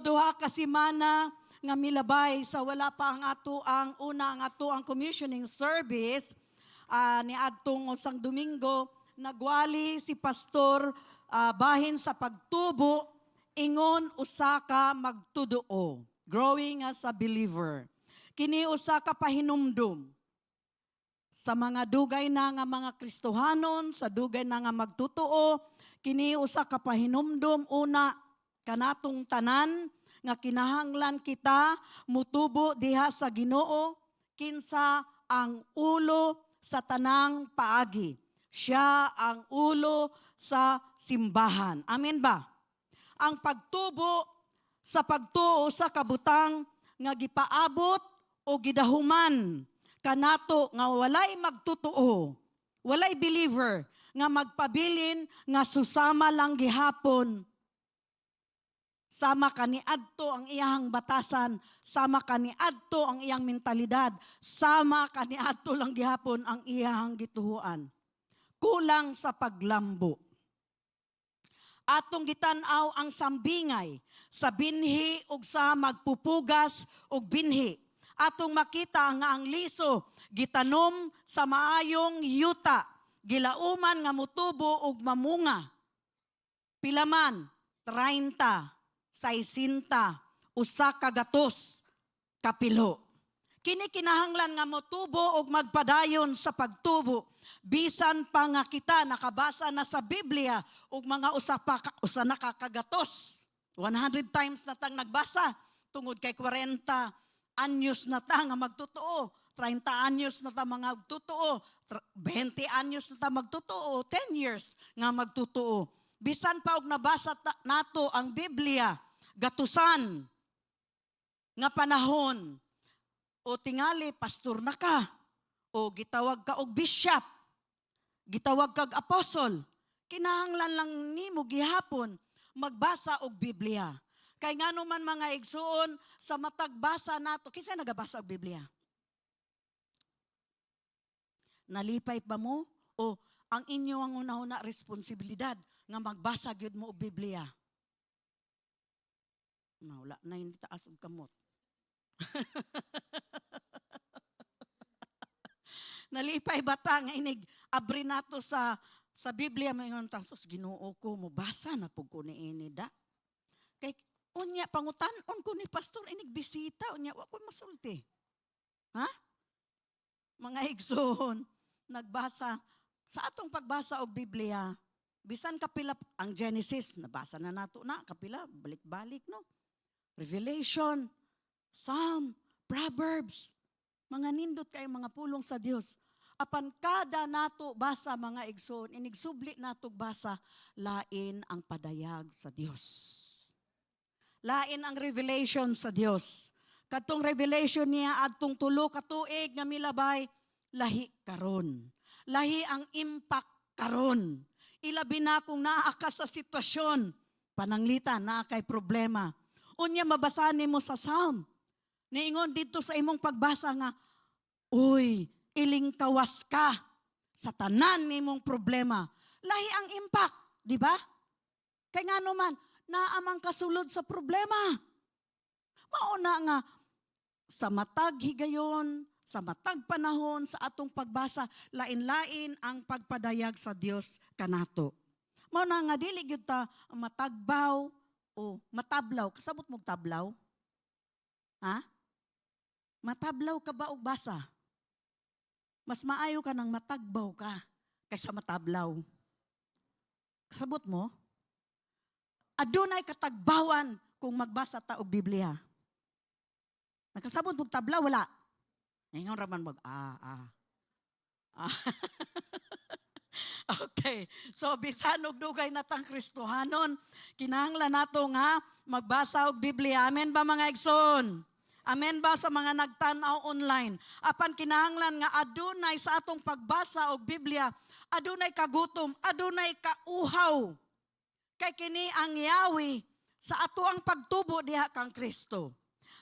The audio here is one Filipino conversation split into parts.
duha ka semana nga milabay sa wala pa ang ato ang commissioning service ni adtong usang Domingo nagwali si pastor bahin sa pagtubo ingon usa ka magtuduo, growing as a believer. Kini usa ka pahinumdum sa mga dugay na nga mga Kristohanon, sa dugay na nga magtutuo, kini usa ka pahinumdum una kanatong tanan nga kinahanglan kita mutubo diha sa Ginoo kinsa ang ulo sa tanang paagi. Siya ang ulo sa simbahan. Amen ba? Ang pagtubo sa pagtuo sa kabutang nga gipaabot o gidahuman kanato nga walay magtutuo, walay believer nga magpabilin nga susama lang gihapon. Sama kaniadto ang iyang batasan, sama kaniadto ang iyang mentalidad, sama kaniadto lang gihapon ang iyang gituhuan. Kulang sa paglambo. Atong gitanaw ang sambingay sa binhi ug sa magpupugas ug binhi. Atong makita nga ang liso gitanom sa maayong yuta, gilauman nga mutubo ug mamunga. Pilaman 30, 60, usa ka gatos kapilo. Kini kinahanglan nga motubo ug magpadayon sa pagtubo. Bisan pa nga kita nakabasa na sa Biblia ug mga usa na kakagatos. 100 times na tang nagbasa tungod kay 40 anyos na ta nga magtutuo, 30 anyos na ta mga magtutuo, 20 anyos na ta magtutuo, 10 years nga magtutuo. Bisan pa og nabasa nato ang Biblia, gatusan nga panahon o tingali pastor na ka o gitawag ka og bishop, gitawag kag apostol, kinahanglan lang nimo gihapon magbasa og Biblia. Kay ngano man mga igsuon sa matagbasa nato, kinsa nagabasa og Biblia? Nalipay pa mo o ang inyo ang una-una responsibilidad nga magbasa gyud mo og Biblia? Wala na yung taas og kamot. Nalipay bata nga inig abri nato sa Biblia mayon tapos Ginoo ko mo basa na pud ko niini da. Kay unya pangutan-on ko ni pastor inig bisita unya wa ko masulti. Ha? Mga igsoon nagbasa sa atong pagbasa og Biblia bisan kapila ang Genesis nabasa na nato na kapila balik-balik no. Revelation, Psalm, Proverbs, mga nindot kay mga pulong sa Dios. Apan kada nato basa mga igsoon, inigsubli nato basa, lain ang padayag sa Dios. Lain ang revelation sa Dios. Kadtong revelation niya adtong 3 ka tuig nga milabay, lahi karon. Lahi ang impact karon. Ilabi na kung naa ka sa sitwasyon, pananglitan naa kay problema. Unya mabasahan nimo sa Psalm. Niingon dito sa imong pagbasa nga, uy, ilingkawas ka sa tanan nimong problema. Lahi ang impact, di ba? Kay nga naman, naamang kasulod sa problema. Mauna nga, sa matag higayon, sa matag panahon, sa atong pagbasa, lain-lain ang pagpadayag sa Dios kanato. Mauna nga, dili gyud ta matagbaw o matablaw. Kasabot mong tablaw? Ha? Matablaw ka ba og basa? Mas maayo ka ng matagbaw ka kaysa matablaw. Kasabot mo? Adunay katagbawan kung magbasa ta og Biblia. Nakasabot mong tablaw, wala. Ngayon raman Okay. So, bisan og dugay natang Kristohanon, kinahanglan nato nga magbasa og Biblia. Amen ba mga igsoon? Amen ba sa mga nagtanaw online? Apan kinahanglan nga adunay sa atong pagbasa og Biblia, adunay kagutom, adunay kauhaw. Kay kini ang yawi sa ato ang pagtubo diha kang Kristo.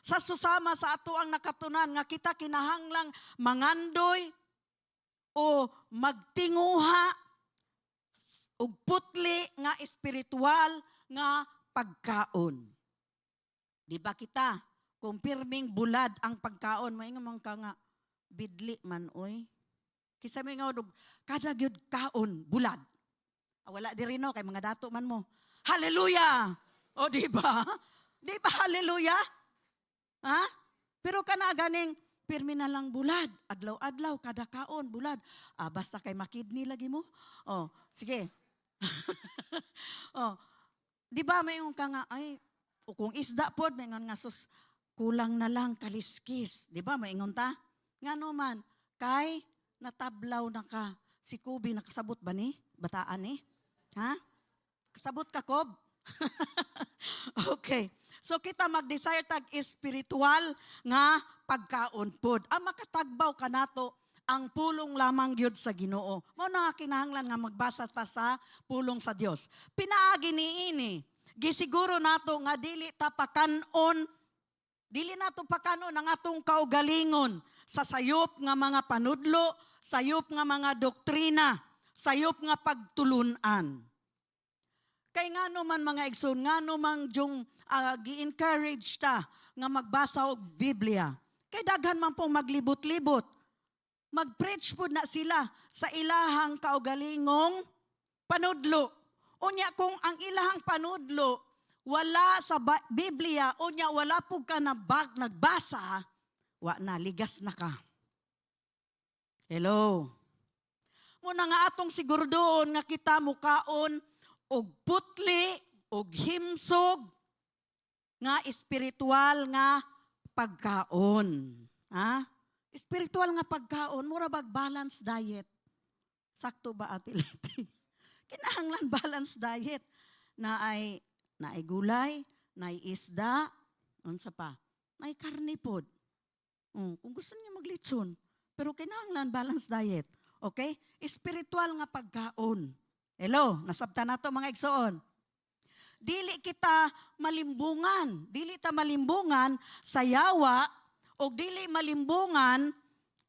Sa susama sa ato ang nakatunan nga kita kinahanglang mangandoy o magtinguha ug putli nga espiritual nga pagkaon. Di ba kita? Kumpirming bulad ang pagkaon. Maingon man ka nga, bidli man, oy. Kisa mo nga, kada gyud kaon, bulad. Wala di rin, no, kay mga dato man mo. Hallelujah! O, di ba? Di ba hallelujah? Ha? Pero kana ganing, pirmi na lang bulad. Adlaw-adlaw, kada kaon, bulad. Basta kay makidney lagi mo. O, sige. O, di ba may ka nga, ay, o kung isda po, may nga sus, kulang na lang kaliskis. Di ba, maingon ta? Nga naman, kay natablaw na ka. Si Kubi, nakasabot ba ni? Bataan ni? Ha? Kasabot ka, Kob? Okay. So kita mag-desire tag espiritual nga pagkaon pod. Ang makatagbaw ka nato ang pulong lamang gyud sa Ginoo. Mao na kinahanglan nga magbasa ta sa pulong sa Dios. Pinaagi niini. Gisiguro nato nga dili ta pakanon, dili nato pakanon ang atong kaugalingon sa sayop nga mga panudlo, sayop nga mga doktrina, sayop nga pagtulunan. Kay nga naman mga igsoon, nga naman yung gi-encourage ta nga magbasa og Biblia. Kay daghan man pong maglibot-libot. Mag-preach po na sila sa ilahang kaugalingong panudlo. Unya kung ang ilahang panudlo wala sa Biblia, unya wala po ka na nagbasa, wa na, ligas na ka. Hello? Muna nga atong siguro doon nga kita mukaon og putli, og himsog, nga espiritual nga pagkaon. Ha? Espiritual nga pagkaon, mura bag balance diet. Sakto ba, Ate Leti? Kinahanglan balance diet. Na ay gulay, na ay isda, unsa pa? Na ay karne pod. Kung gusto niyo maglitson, pero kinahanglan balance diet. Okay? Espiritual nga pagkaon. Hello, nasabta na to mga igsoon. Dili kita malimbungan. Dili ta malimbungan sa yawa o dili malimbungan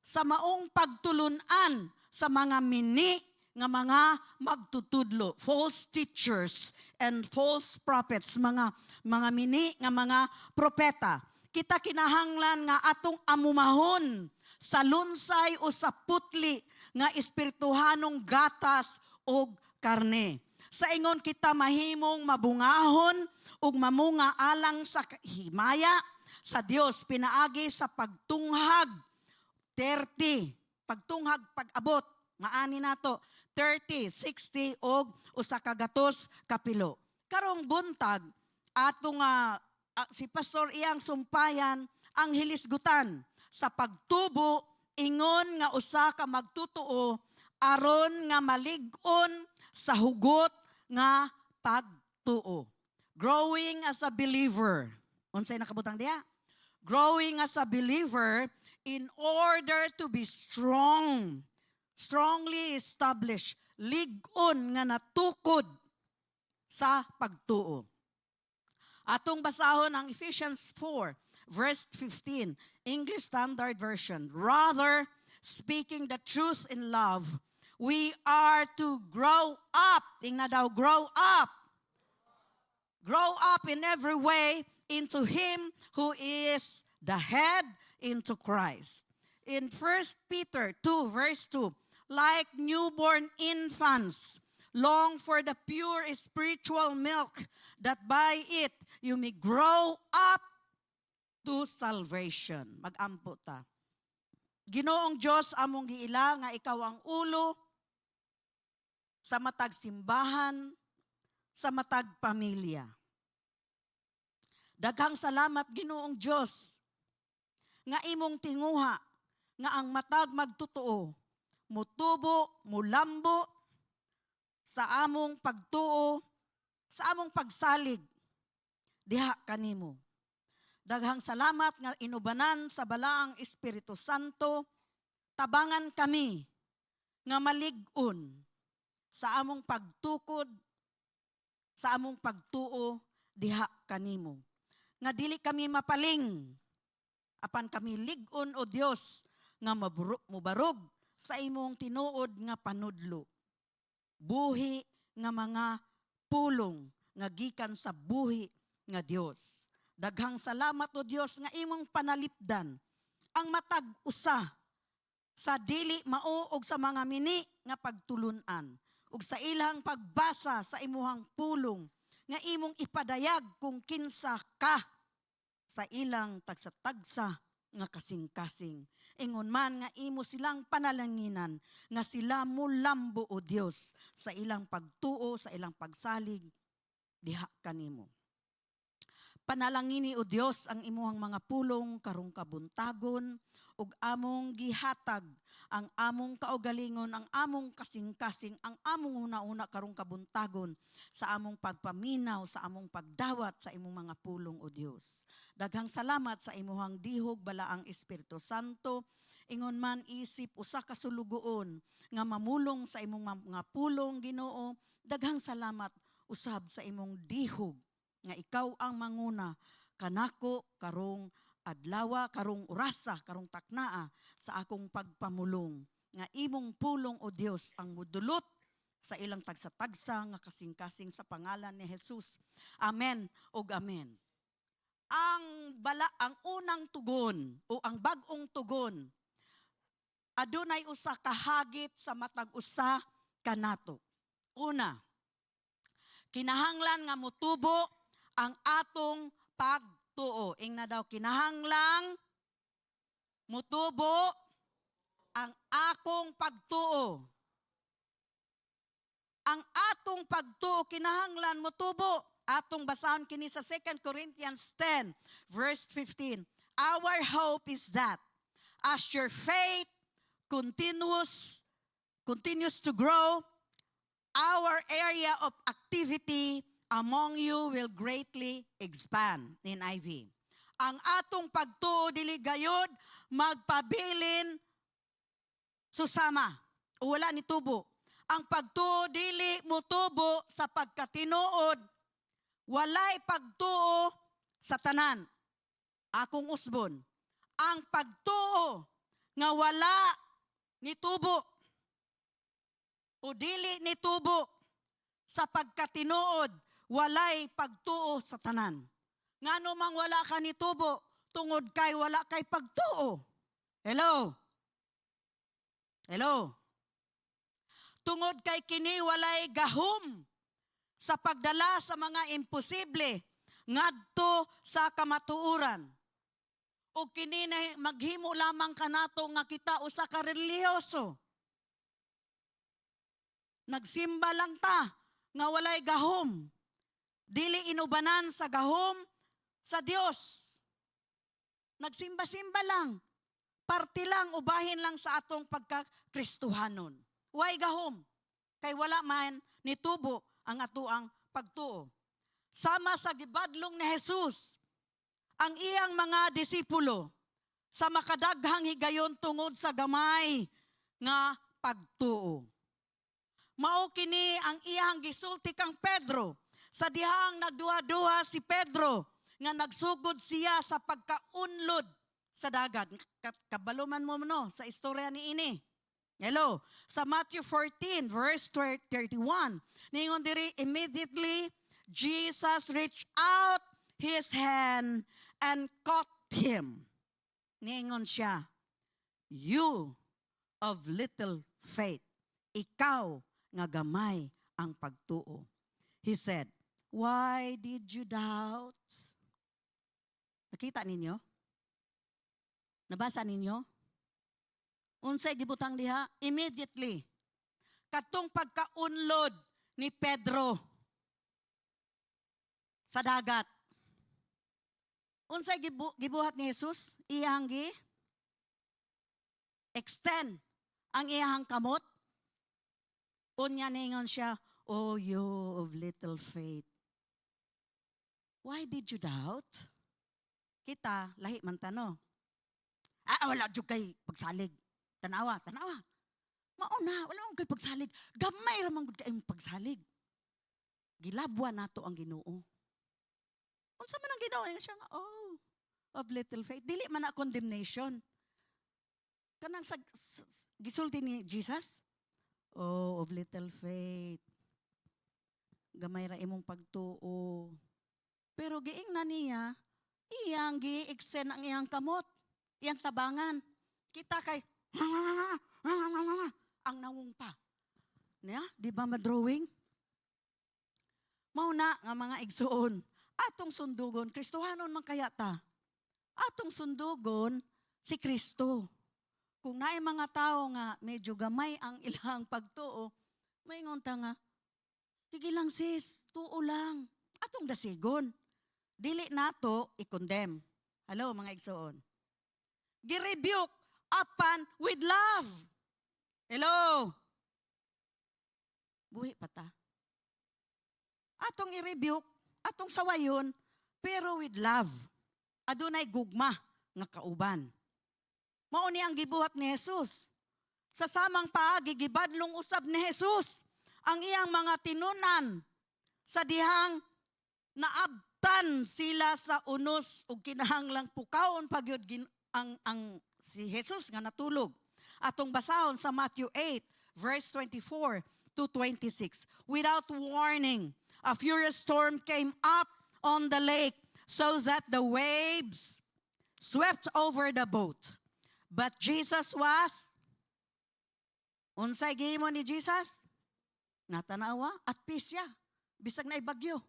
sa maong pagtulunan sa mga mini nga mga magtutudlo, false teachers and false prophets, mga mini nga mga propeta. Kita kinahanglan nga atong amumahon sa lunsay o sa putli nga espirituhanong gatas o karne. Sa ingon kita mahimong mabungahon ug mamunga alang sa himaya sa Dios pinaagi sa pagtunghag 30, pagtunghag pag-abot nga ani nato 30, 60 og usa ka gatos kapilo. Karong buntag atong si Pastor iyang sumpayan ang hilisgutan sa pagtubo ingon nga usa ka magtutuo aron nga malig-on sa hugot nga pagtuo. Growing as a believer. Unsay nakabutang diha? Growing as a believer in order to be strong, strongly established, lig-on nga natukod sa pagtuo. Atong basahon ang Ephesians 4, verse 15, English Standard Version. Rather, speaking the truth in love, we are to grow up. Tingnan daw, grow up. Grow up in every way into Him who is the head, into Christ. In 1 Peter 2, verse 2, like newborn infants, long for the pure spiritual milk, that by it you may grow up to salvation. Mag-ampo ta. Ginoong Diyos among giila nga ikaw ang ulo sa matag simbahan, sa matag pamilya. Daghang salamat Ginoong Diyos nga imong tinguha nga ang matag magtutuo, mutubo, mulambo sa among pagtuo, sa among pagsalig diha kanimo. Daghang salamat nga inubanan sa balaang Espiritu Santo, tabangan kami nga malig-on sa among pagtukod, sa among pagtuo diha kanimo. Nga dili kami mapaling, apan kami lig-on o Dios nga mubarog sa imong tinuod nga panudlo. Buhi nga mga pulong nga gikan sa buhi nga Dios. Daghang salamat o Dios nga imong panalipdan ang matag usa sa dili mao og sa mga mini nga pagtulunan ug sa ilang pagbasa sa imuhang pulong nga imong ipadayag kung kinsa ka sa ilang tagsa-tagsa nga kasing-kasing. Ingon man nga imo silang panalanginan nga sila mulambo o Dios sa ilang pagtuo, sa ilang pagsalig diha kanimo. Panalangini o Dios ang imuhang mga pulong karong kabuntagon ug among gihatag ang among kaugalingon, ang among kasing-kasing, ang among una-una karong kabuntagon sa among pagpaminaw, sa among pagdawat sa imong mga pulong o Dios. Daghang salamat sa imuhang dihog balaang Espiritu Santo. Ingon man isip usa ka sulugoon nga mamulong sa imong mga pulong Ginoo. Daghang salamat usab sa imong dihog nga ikaw ang manguna kanako karong adlaw, karong orasa, karong taknaa sa akong pagpamulong. Nga imong pulong o Dios ang mudulot sa ilang tagsa-tagsa nga kasing-kasing sa pangalan ni Jesus. Amen ug amen. Ang unang tugon o ang bag-ong tugon adunay usa ka hagit sa matag usa kanato. Una, kinahanglan nga motubo ang atong pagtuo. Ing na daw, kinahanglang mutubo ang akong pagtuo. Ang atong pagtuo, kinahanglan mutubo. Atong basahon kini sa 2 Corinthians 10, verse 15. Our hope is that as your faith continues to grow, our area of activity among you will greatly expand in IV. Ang atong pagtuo dili gayud magpabilin susama o wala ni tubo. Ang pagtuo dili motubo sa pagkatinuod, walay pagtuo sa tanan. Akong usbon, ang pagtuo nga wala ni tubo o dili ni tubo sa pagkatinuod, walay pagtuo sa tanan. Ngano mang wala ka ni tubo, tungod kay wala kay pagtuo. Hello? Hello? Tungod kay kini walay gahom sa pagdala sa mga imposible ngadto sa kamatuoran. O kini na maghimo lamang kanato nga kita usa ka relihiyoso. Nagsimba lang ta nga walay gahom. Dili inubanan sa gahom sa Dios. Nagsimba-simba lang. Parte lang, ubahin lang sa atong pagkakristuhanon. Way gahom. Kay wala man nitubo ang atuang pagtuo. Sama sa gibadlong ni Jesus, ang iyang mga disipulo sa makadaghang higayon tungod sa gamay nga pagtuo. Mao kini ang iyang gisulti kang Pedro. Sa dihang nagduha-duha si Pedro nga nagsugod siya sa pagkaunlod sa dagat. Kabaluman mo no sa istorya ni ini. Hello. Sa Matthew 14 verse 31. Ningon diri, immediately Jesus reached out his hand and caught him. Ningon siya, you of little faith, ikaw nga gamay ang pagtuo. He said, why did you doubt? Nakita ninyo? Nabasa ninyo? Unsay gibutang diha? Immediately. Katong pagkaunlod ni Pedro sa dagat. Unsay gibuhat ni Jesus? Iyang extend ang iyang kamot. Unya ningon siya, oh, you of little faith. Why did you doubt? Kita, lahi man tano. Wala dyan kay pagsalig. Tanawa. Mauna, wala mong kay pagsalig. Gamay ramang kay pagsalig. Gilabwa nato ang Ginoo. Unsa man ang Ginoo? Siya nga, oh, of little faith. Dili man na condemnation. Kanang gisulti ni Jesus, oh, of little faith. Gamay ra imong pagtuo. Pero giing na niya, iyang gi-extend ang iyang kamot, iyang tabangan. Kita kay ang nangungpa. Niya, di ba madrawing? Mauna nga mga igsuon, atong sundugon, Kristohanon man kaya ta. Atong sundugon si Kristo. Kung naay mga tao nga medyo gamay ang ilang pagtuo, maingon ta nga, sige lang sis, tuo lang. Atong dasigon. Dili nato i-condemn. Hello mga igsuon. Gi-rebuke apan with love. Hello. Buhi pa ta. Atong i-rebuke, atong sawayon, pero with love. Adunay gugma nga kauban. Mao ni ang gibuhat ni Jesus. Sa samang paagi gibadlong usab ni Jesus ang iyang mga tinunan sa dihang naabtan sila sa unos ug kinahanglang pukaon pagyud ang si Jesus nga natulog. Atong basahon sa Matthew 8 verse 24 to 26. Without warning, a furious storm came up on the lake so that the waves swept over the boat. But Jesus was, unsay gihimo ni Jesus? Natanawa at peace siya. Bisag na ibagyo.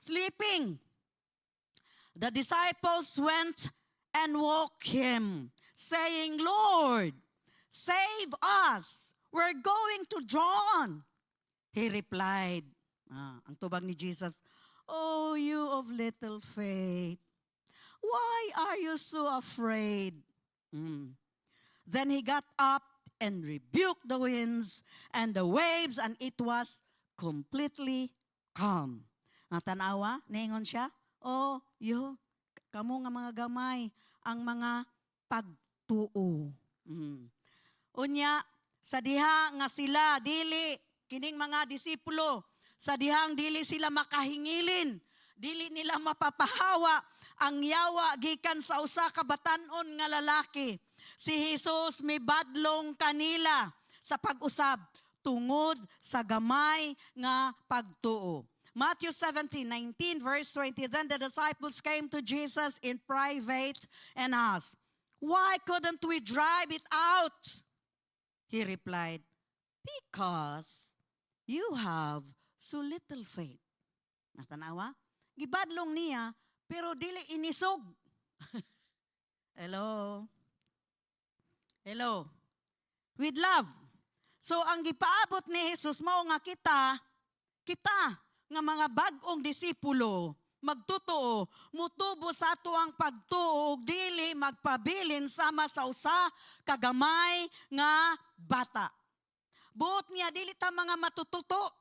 Sleeping. The disciples went and woke him, saying, Lord, save us. We're going to drown. He replied, ang tubag ni Jesus, oh, you of little faith, why are you so afraid? Then he got up and rebuked the winds and the waves, and it was completely calm. Ang tanawa, naingon siya, oh, kamo nga mga gamay, ang mga pagtuo. Unya, sa diha nga sila, dili, kining mga disipulo, sa dihang dili sila makahingilin, dili nila mapapahawa ang yawa gikan sa usa ka batan-on nga lalaki. Si Jesus may badlong kanila sa pag-usab tungod sa gamay nga pagtuo. Matthew 17:19 verse 20, then the disciples came to Jesus in private and asked, why couldn't we drive it out? He replied, because you have so little faith. Natanawa? Gibadlong niya, pero dili inisog. Hello? Hello? With love. So, ang gipaabot ni Jesus, mao nga kita nga mga bag-ong disipulo, magtutuo, mutubo sa ato ang pagtuo, dili magpabilin sama sa usa, kagamay nga bata. Buot niya, dili ta mga matututo,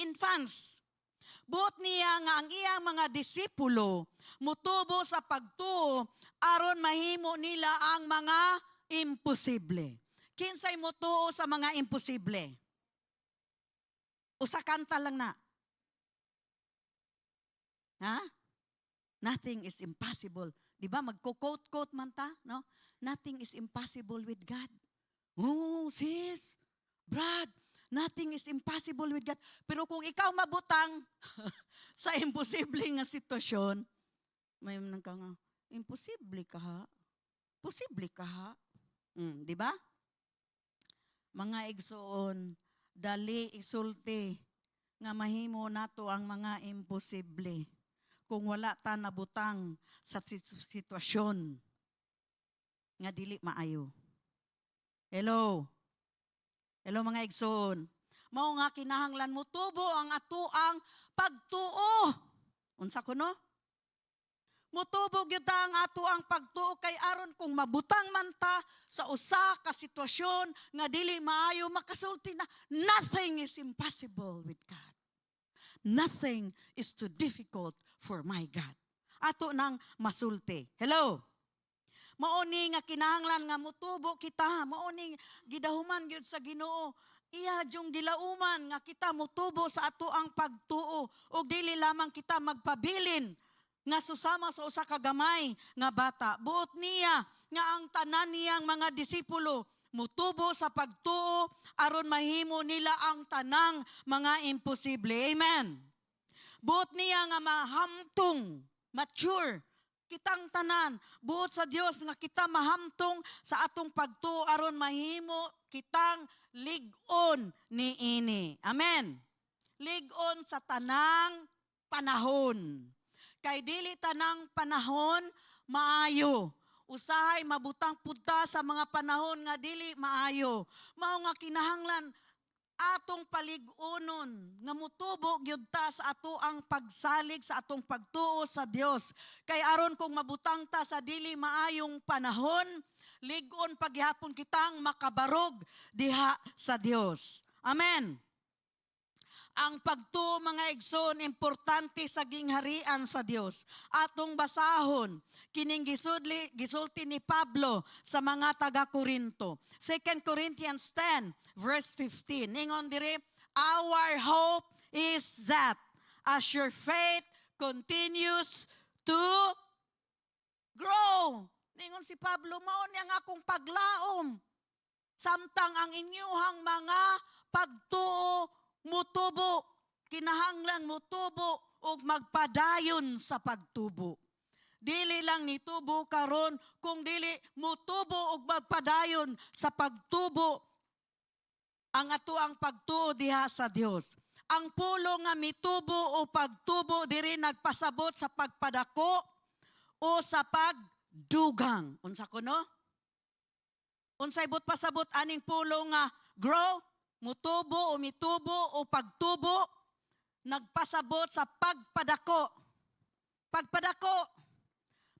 infants. Buot niya nga ang iyang mga disipulo mutubo sa pagtuo aron mahimo nila ang mga imposible. Kinsay mutuo sa mga imposible? Usa kanta lang na. Ha? Nothing is impossible. Di ba? Magko-quote-quote man ta, no? Nothing is impossible with God. Oh, sis, Brad, nothing is impossible with God. Pero kung ikaw mabutang sa imposible nga sitwasyon, may nang ka nga, imposible ka ha? Posible ka ha? Di ba? Mga igsoon, dali isulti nga mahimo nato ang mga imposible kung wala ta nabutang sa sitwasyon nga dili maayo. Hello? Hello mga igsoon. Mao nga kinahanglan mo tubo ang atuang pagtuo. Unsa kuno? Mutubo gyud ang atuang pagtuo kay aron kung mabutang man ta sa usa ka sitwasyon nga dili maayo, makasulti na nothing is impossible with God. Nothing is too difficult for my God. Ato nang masulti. Hello? Mauni nga kinahanglan nga mutubo kita, mauni gidahuman gyud sa Ginoo. Iya jung gilauman nga kita mutubo sa ato ang pagtuo ug dili lamang kita magpabilin nga susama sa usa ka gamay nga bata. Buot niya nga ang tanan niyang mga disipulo mutubo sa pagtuo aron mahimo nila ang tanang mga imposible. Amen. Buot niya nga mahamtong mature. Kitang tanan, buot sa Dios nga kita mahamtong sa atong pagtuo aron mahimo kitang lig-on niini. Amen. Lig-on sa tanang panahon. Kay dili tanang panahon maayo. Usahay mabutang punta sa mga panahon nga dili maayo. Mao nga kinahanglan atong palig-unon nga mutubo gyud ta sa ato ang pagsalig sa atong pagtuo sa Dios. Kay aron kung mabutang ta sa dili maayong panahon, lig-on paghihapon kitang makabarog diha sa Dios. Amen. Ang pagtuo mga igsoon importante sa gingharian sa Dios. Atong basahon kining gisulti ni Pablo sa mga taga-Korinto. 2 Corinthians 10 verse 15. Ningon diri, our hope is that as your faith continues to grow. Ningon si Pablo, mao niya nga akong paglaom. Samtang ang inyuhang mga pagtuo mutubo, kinahanglan mutubo o magpadayon sa pagtubo. Dili lang nitubo karon, kung dili mutubo o magpadayon sa pagtubo ang ato ang pagtuo diha sa Dios. Ang pulo nga mitubo o pagtubo diri nagpasabot sa pagpadako o sa pagdugang. Unsa kuno? Unsay but pasabot aning pulo nga grow, mutubo o mitubo o pagtubo, nagpasabot sa pagpadako. Pagpadako,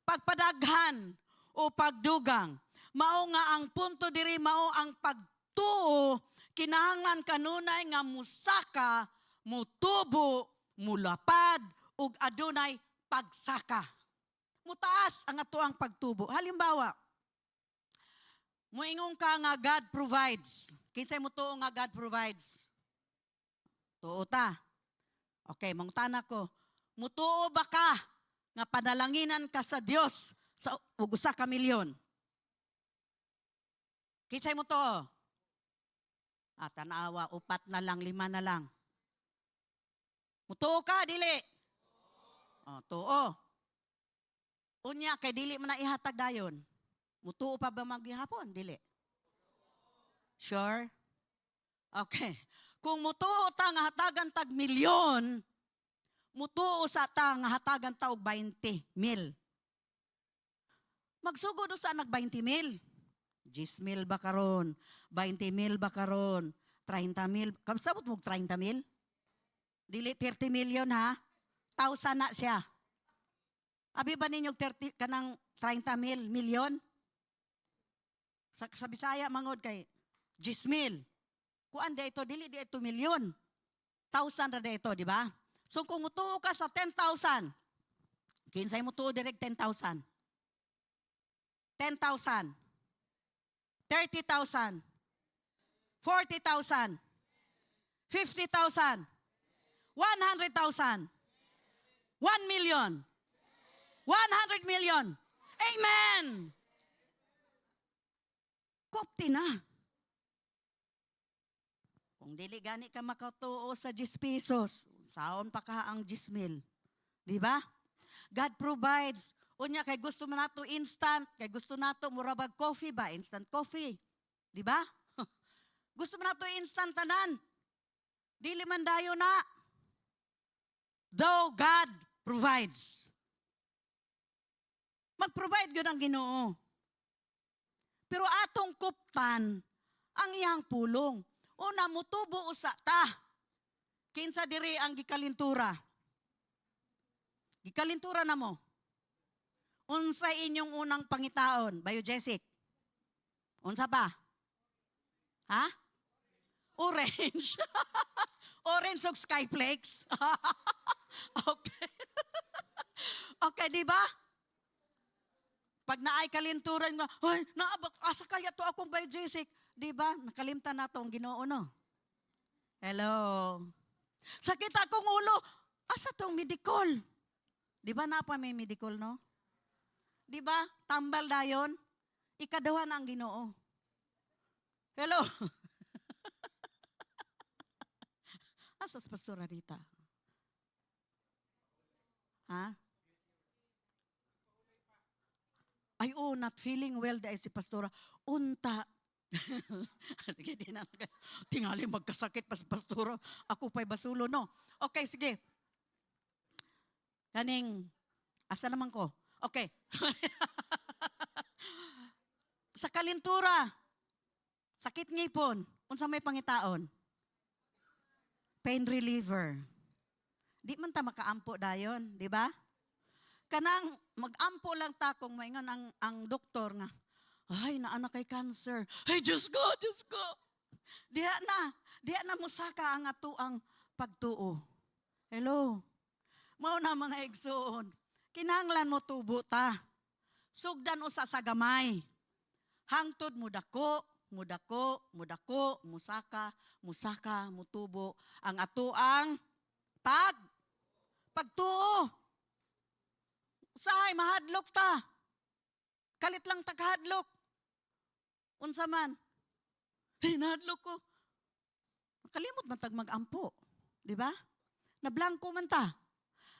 pagpadaghan o pagdugang. Mao nga ang punto diri, mao ang pagtuo, kinahanglan kanunay nga musaka, mutubo, mulapad, ug adunay pagsaka. Mutaas ang ato ang pagtubo. Halimbawa, moingon ka nga God provides. Kinsay mo tuo nga God provides? Tuo ta. Okay, mangutana ko. Mutuo ba ka nga panalanginan ka sa Dios sa ug usa ka milyon? Kinsay mo tuo? Tanawa, 4 na lang, 5 na lang. Mutuo ka, dili? Tuo. Unya, kay dili man na ihatag dayon. Mutuo pa ba maghihapon? Dili. Sure? Okay. Kung mutuo ta nga hatagan tag milyon, mutuo sa ta nga hatagan ta og 20 mil. Magsugod sa nag 20 mil. 10 mil ba karon? 20 mil ba karon? 30 mil. Kamsabot mo 30 mil? Dili 30 million ha? 1,000 na siya. Abi ba ninyo 30 kanang 30 milyon? Sa Bisaya mangod kay 10 mil. Kuan de ito, dili de ito milyon. 1,000 ra de ito, di ba? So kung mutuo ka sa 10,000, kinsay mutuo direct 10,000? 10,000. 30,000. 40,000. 50,000. 100,000. 1 million. 100 million. Amen! Kopti na. Kung dili gani ka makatuo sa 10 pesos, saon pa ka ang 10 mil. Di ba? God provides. Unya kay gusto mo nato instant, kay gusto nato murabag coffee ba, instant coffee. Di ba? Gusto mo nato instant tanan. Dili man dayo na. Though God provides. Mag-provide gyud ang Ginoo. Pero atong kuptan ang iyang pulong. Una, mutubo usa ta. Kinsa diri ang gikalintura? Gikalintura na mo. Unsay inyong unang pangitaon? Bayo Jessic? Unsa pa? Ha? Orange. Orange og skyflakes. Okay. Okay, di ba? Pag naay kalinturan nga, ay, naabak, asa kaya to akong Bayo Jessic? Di ba? Nakalimtan na to ang Ginoo, no? Hello. Sakit akong ulo. Asa tong medikol? Di ba na pa may medikol, no? Di ba? Tambal dayon. Ikaduha na ang Ginoo. Hello. Asas Pastora Rita? Ha? not feeling well dahil si pastora, unta. Sige, di na. Tingali magkasakit pa si pastora. Ako pa'y basulo, no? Okay, sige. Kaning, asa naman ko? Okay. Sa kalintura, sakit ngipon, unsa may pangitaon? Pain reliever. Di man ta makaampo dayon, di ba? Kanang mag-ampo lang ta kung maingon ang doktor nga, ay, naana kay cancer. Ay, Diyos ko, Diyos ko. Diha na musaka ang atuang pagtuo. Hello? Mao na mga igsoon. Kinahanglan mo tubo ta. Sugdan usa sa gamay. Hangtod mo dako, musaka, mutubo. Ang atuang pagtuo. Usahay, mahadlok ta. Kalit lang taghadlok. Unsa man. Hinadlok ko. Kalimot man tag mag-ampo. Di ba? Nablangko man ta.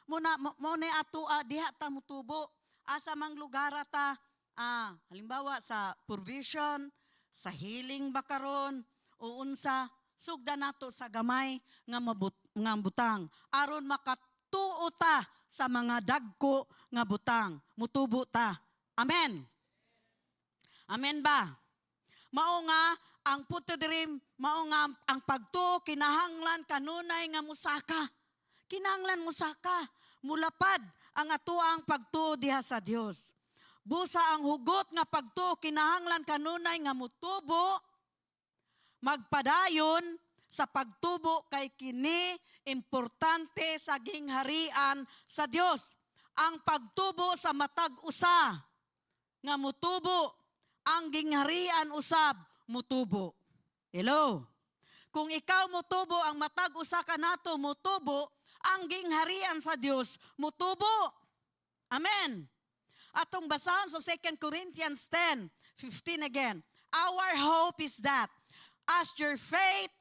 Muna ato diha ta mutubo. Asa mang lugar ta. Halimbawa sa provision, sa healing bakaron, o unsa, sugda nato sa gamay nga butang. Aron makatuo ta sa mga dagko nga butang. Mutubo ta. Amen. Amen ba? Mao nga ang puto dirim, mao nga ang pagtuo kinahanglan kanunay nga musaka. Kinahanglan musaka, mulapad ang atuang pagtuo diha sa Dios. Busa ang hugot nga pagtuo kinahanglan kanunay nga mutubo, magpadayon sa pagtubo kay kini importante sa gingharian sa Dios. Ang pagtubo sa matag usa nga mutubo, ang gingharian usab mutubo. Hello? Kung ikaw mutubo, ang matag usa ka nato mutubo, ang gingharian sa Dios mutubo. Amen. Atong basahan sa 2 Corinthians 10:15 again. Our hope is that as your faith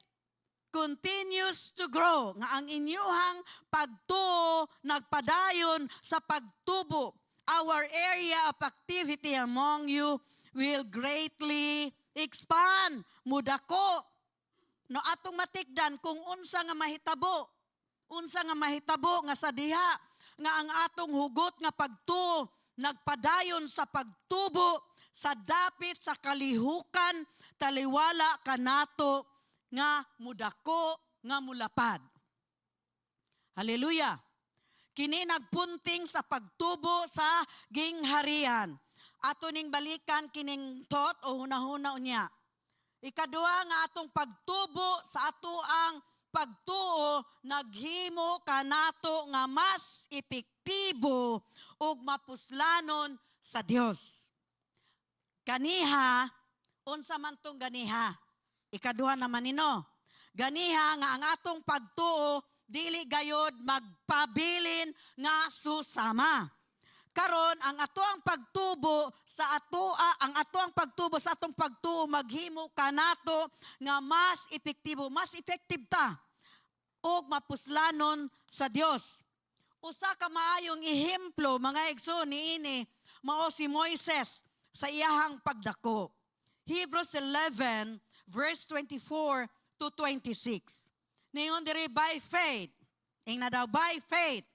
continues to grow, nga ang inyuhang pagtuo nagpadayon sa pagtubo, our area of activity among you will greatly expand. Mudako. No atong matikdan kung unsa nga mahitabo nga sa diha nga ang atong hugot nga pagtuo nagpadayon sa pagtubo sa dapit sa kalihukan taliwala kanato nga mudako nga mulapad. Hallelujah. Kini nagpunting sa pagtubo sa gingharian. Ato ning balikan kining thought o hunahuna unya. Ikaduha nga atong pagtubo sa ato ang pagtuo naghimo kanato nga mas epektibo ug mapuslanon sa Dios. Ganiha, unsa man tong ganiha? Ikaduha naman nino. Ganiha nga ang atong pagtuo dili gayod magpabilin nga susama. Karon ang atoang pagtubo sa atong pagtuo maghimo kanato nga mas epektibo, mas effective ta ug mapuslanon sa Dios. Usa ka maayong ehemplo mga igsoon niini mao si Moises sa iyahang pagdako. Hebrews 11 verse 24 to 26. Ningon diri by faith. Ingna daw by faith.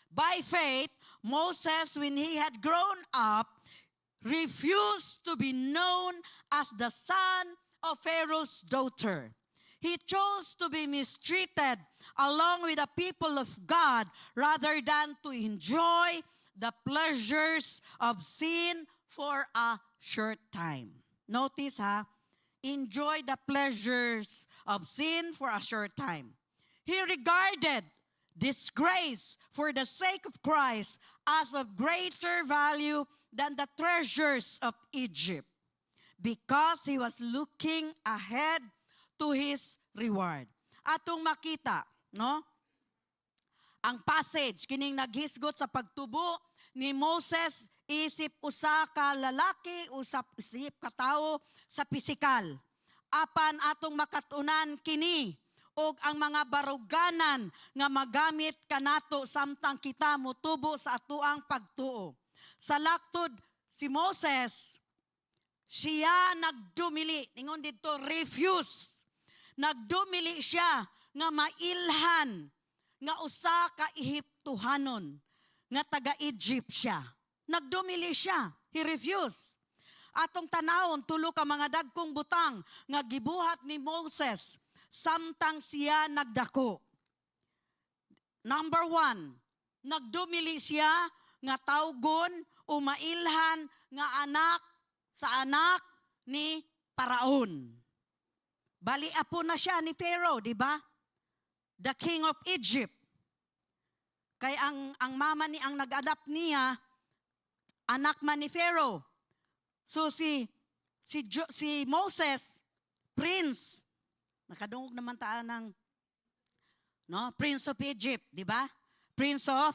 By faith, Moses, when he had grown up, refused to be known as the son of Pharaoh's daughter. He chose to be mistreated along with the people of God rather than to enjoy the pleasures of sin for a short time. Notice enjoy the pleasures of sin for a short time. He regarded disgrace for the sake of Christ as of greater value than the treasures of Egypt, because he was looking ahead to his reward. Atong makita, no? Ang passage kining naghisgot sa pagtubo ni Moses isip usa ka lalaki, isip ka tawo sa pisikal. Apan atong makatunan kini og ang mga baruganan nga magamit kanato samtang kita motubo sa atuang pagtuo. Sa laktod si Moses, siya nagdumili, ingon dito, refuse. Nagdumili siya nga mailhan nga usa ka Ehiptohanon nga taga-Egypt siya. Nagdumili siya. He refused. Atong tanawon, tulo ka mga dagkong butang nga gibuhat ni Moses samtang siya nagdako. Number 1, nagdumili siya nga tawgon o mailhan nga anak sa anak ni Paraon. Bali apo na siya ni Pharaoh, di ba? The king of Egypt. Kay ang mama ni ang nag-adapt niya, anak man ni Pharaoh. So si Moses, prince, nakadungog naman taan ng Prince of Egypt, di ba? Prince of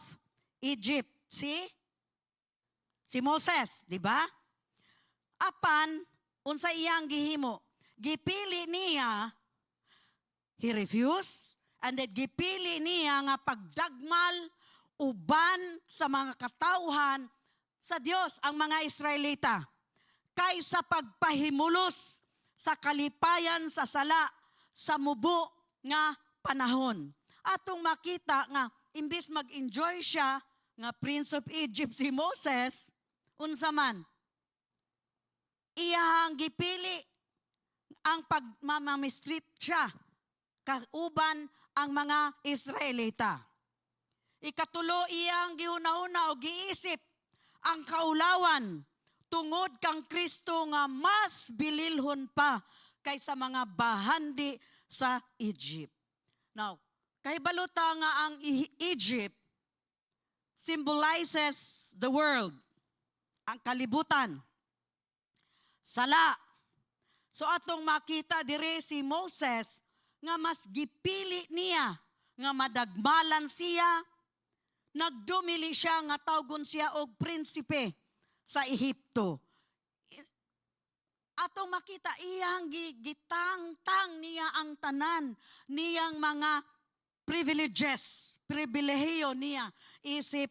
Egypt. Si Moses, di ba? Apan, unsa iyang gihimo? Gipili niya, he refused, and then gipili niya nga pagdagmal uban sa mga katawhan sa Dios ang mga Israelita kaysa pagpahimulos sa kalipayan sa sala sa mubo nga panahon. Atong makita nga imbis mag-enjoy siya nga Prince of Egypt si Moses, unsa man iyang gipili ang pagmamamistreat siya kauban ang mga Israelita. Ikatulo, iyang giuna-una o giisip ang kaulawan tungod kang Kristo nga mas bililhon pa kaysa mga bahandi sa Egypt. Now, kahibaluta nga ang Egypt symbolizes the world, ang kalibutan, sala. So atong makita dire si Moses nga mas gipili niya nga madagmalan siya, nagdumili siya nga tawgon siya og prinsipe sa Ehipto. Atong makita iyang gitangtang niya ang tanan niyang mga pribilehiyo niya isip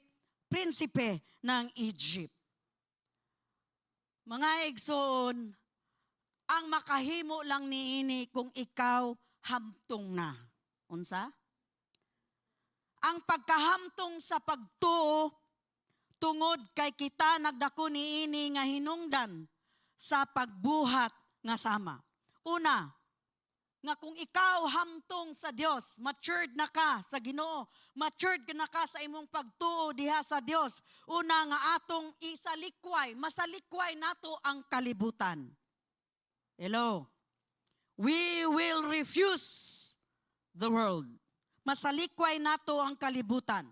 prinsipe ng Egypt. Mga igsoon, ang makahimo lang niini kung ikaw hamtong na. Unsa? Ang pagkahamtong sa pagtuo tungod kay kita nagdako niini nga hinungdan sa pagbuhat nga sama. Una, nga kung ikaw hamtong sa Dios, matured na ka sa Ginoo, matured na ka sa imong pagtuo diha sa Dios. Una nga atong masalikway nato ang kalibutan. Hello. We will refuse the world. Masalikway nato ang kalibutan.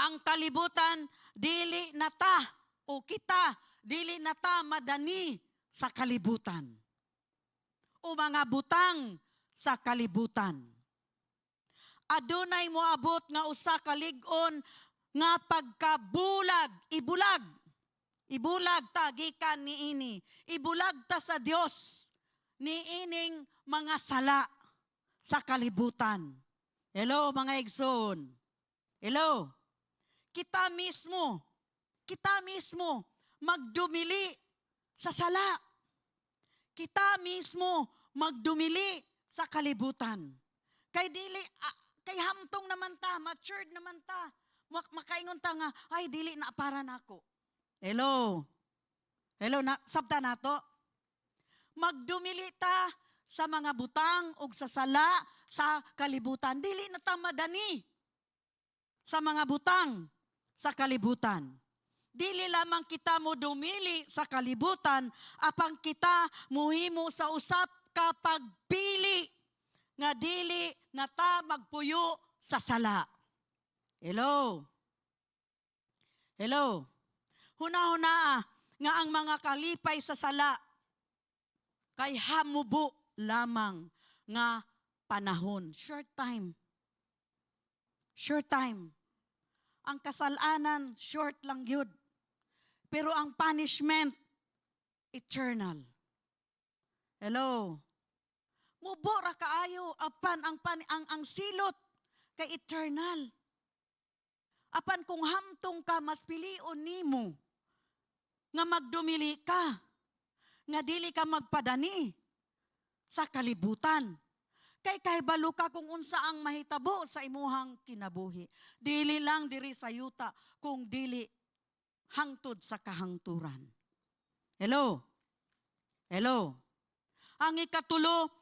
Ang kalibutan dili na ta o kita dili na ta madani sa kalibutan. O mga butang sa kalibutan. Adunay moabot nga usa ka lig-on nga pagkabulag, ibulag ta gikan niini. Ibulag ta sa Dios niining mga sala sa kalibutan. Hello mga igsoon. Hello. Kita mismo magdumili sa sala. Kita mismo magdumili sa kalibutan. Kay hamtong naman ta, matured naman ta. Makaingon ta nga, ay dili na para nako. Hello. Hello, sabta nato. Magdumili ta sa mga butang ug sa sala sa kalibutan. Dili na ta madani sa mga butang sa kalibutan. Dili lamang kita mo dumili sa kalibutan, apang kita muhimo sa usap ka pagpili nga dili na ta magpuyo sa sala. Hello. Hello. Huna-huna nga ang mga kalipay sa sala kay hamubo lamang nga panahon. Short time. Short time. Ang kasalanan, short lang yun. Pero ang punishment, eternal. Hello. Mubo ra kaayo apan ang silot kay eternal. Apan kung hamtong ka mas pilion nimo nga magdumili ka, nga dili ka magpadani sa kalibutan. Kay kahibalo ka kung unsa ang mahitabo sa imuhang kinabuhi. Dili lang diri sa yuta, kung dili hangtod sa kahangturan. Hello? Hello? Ang ikatulo,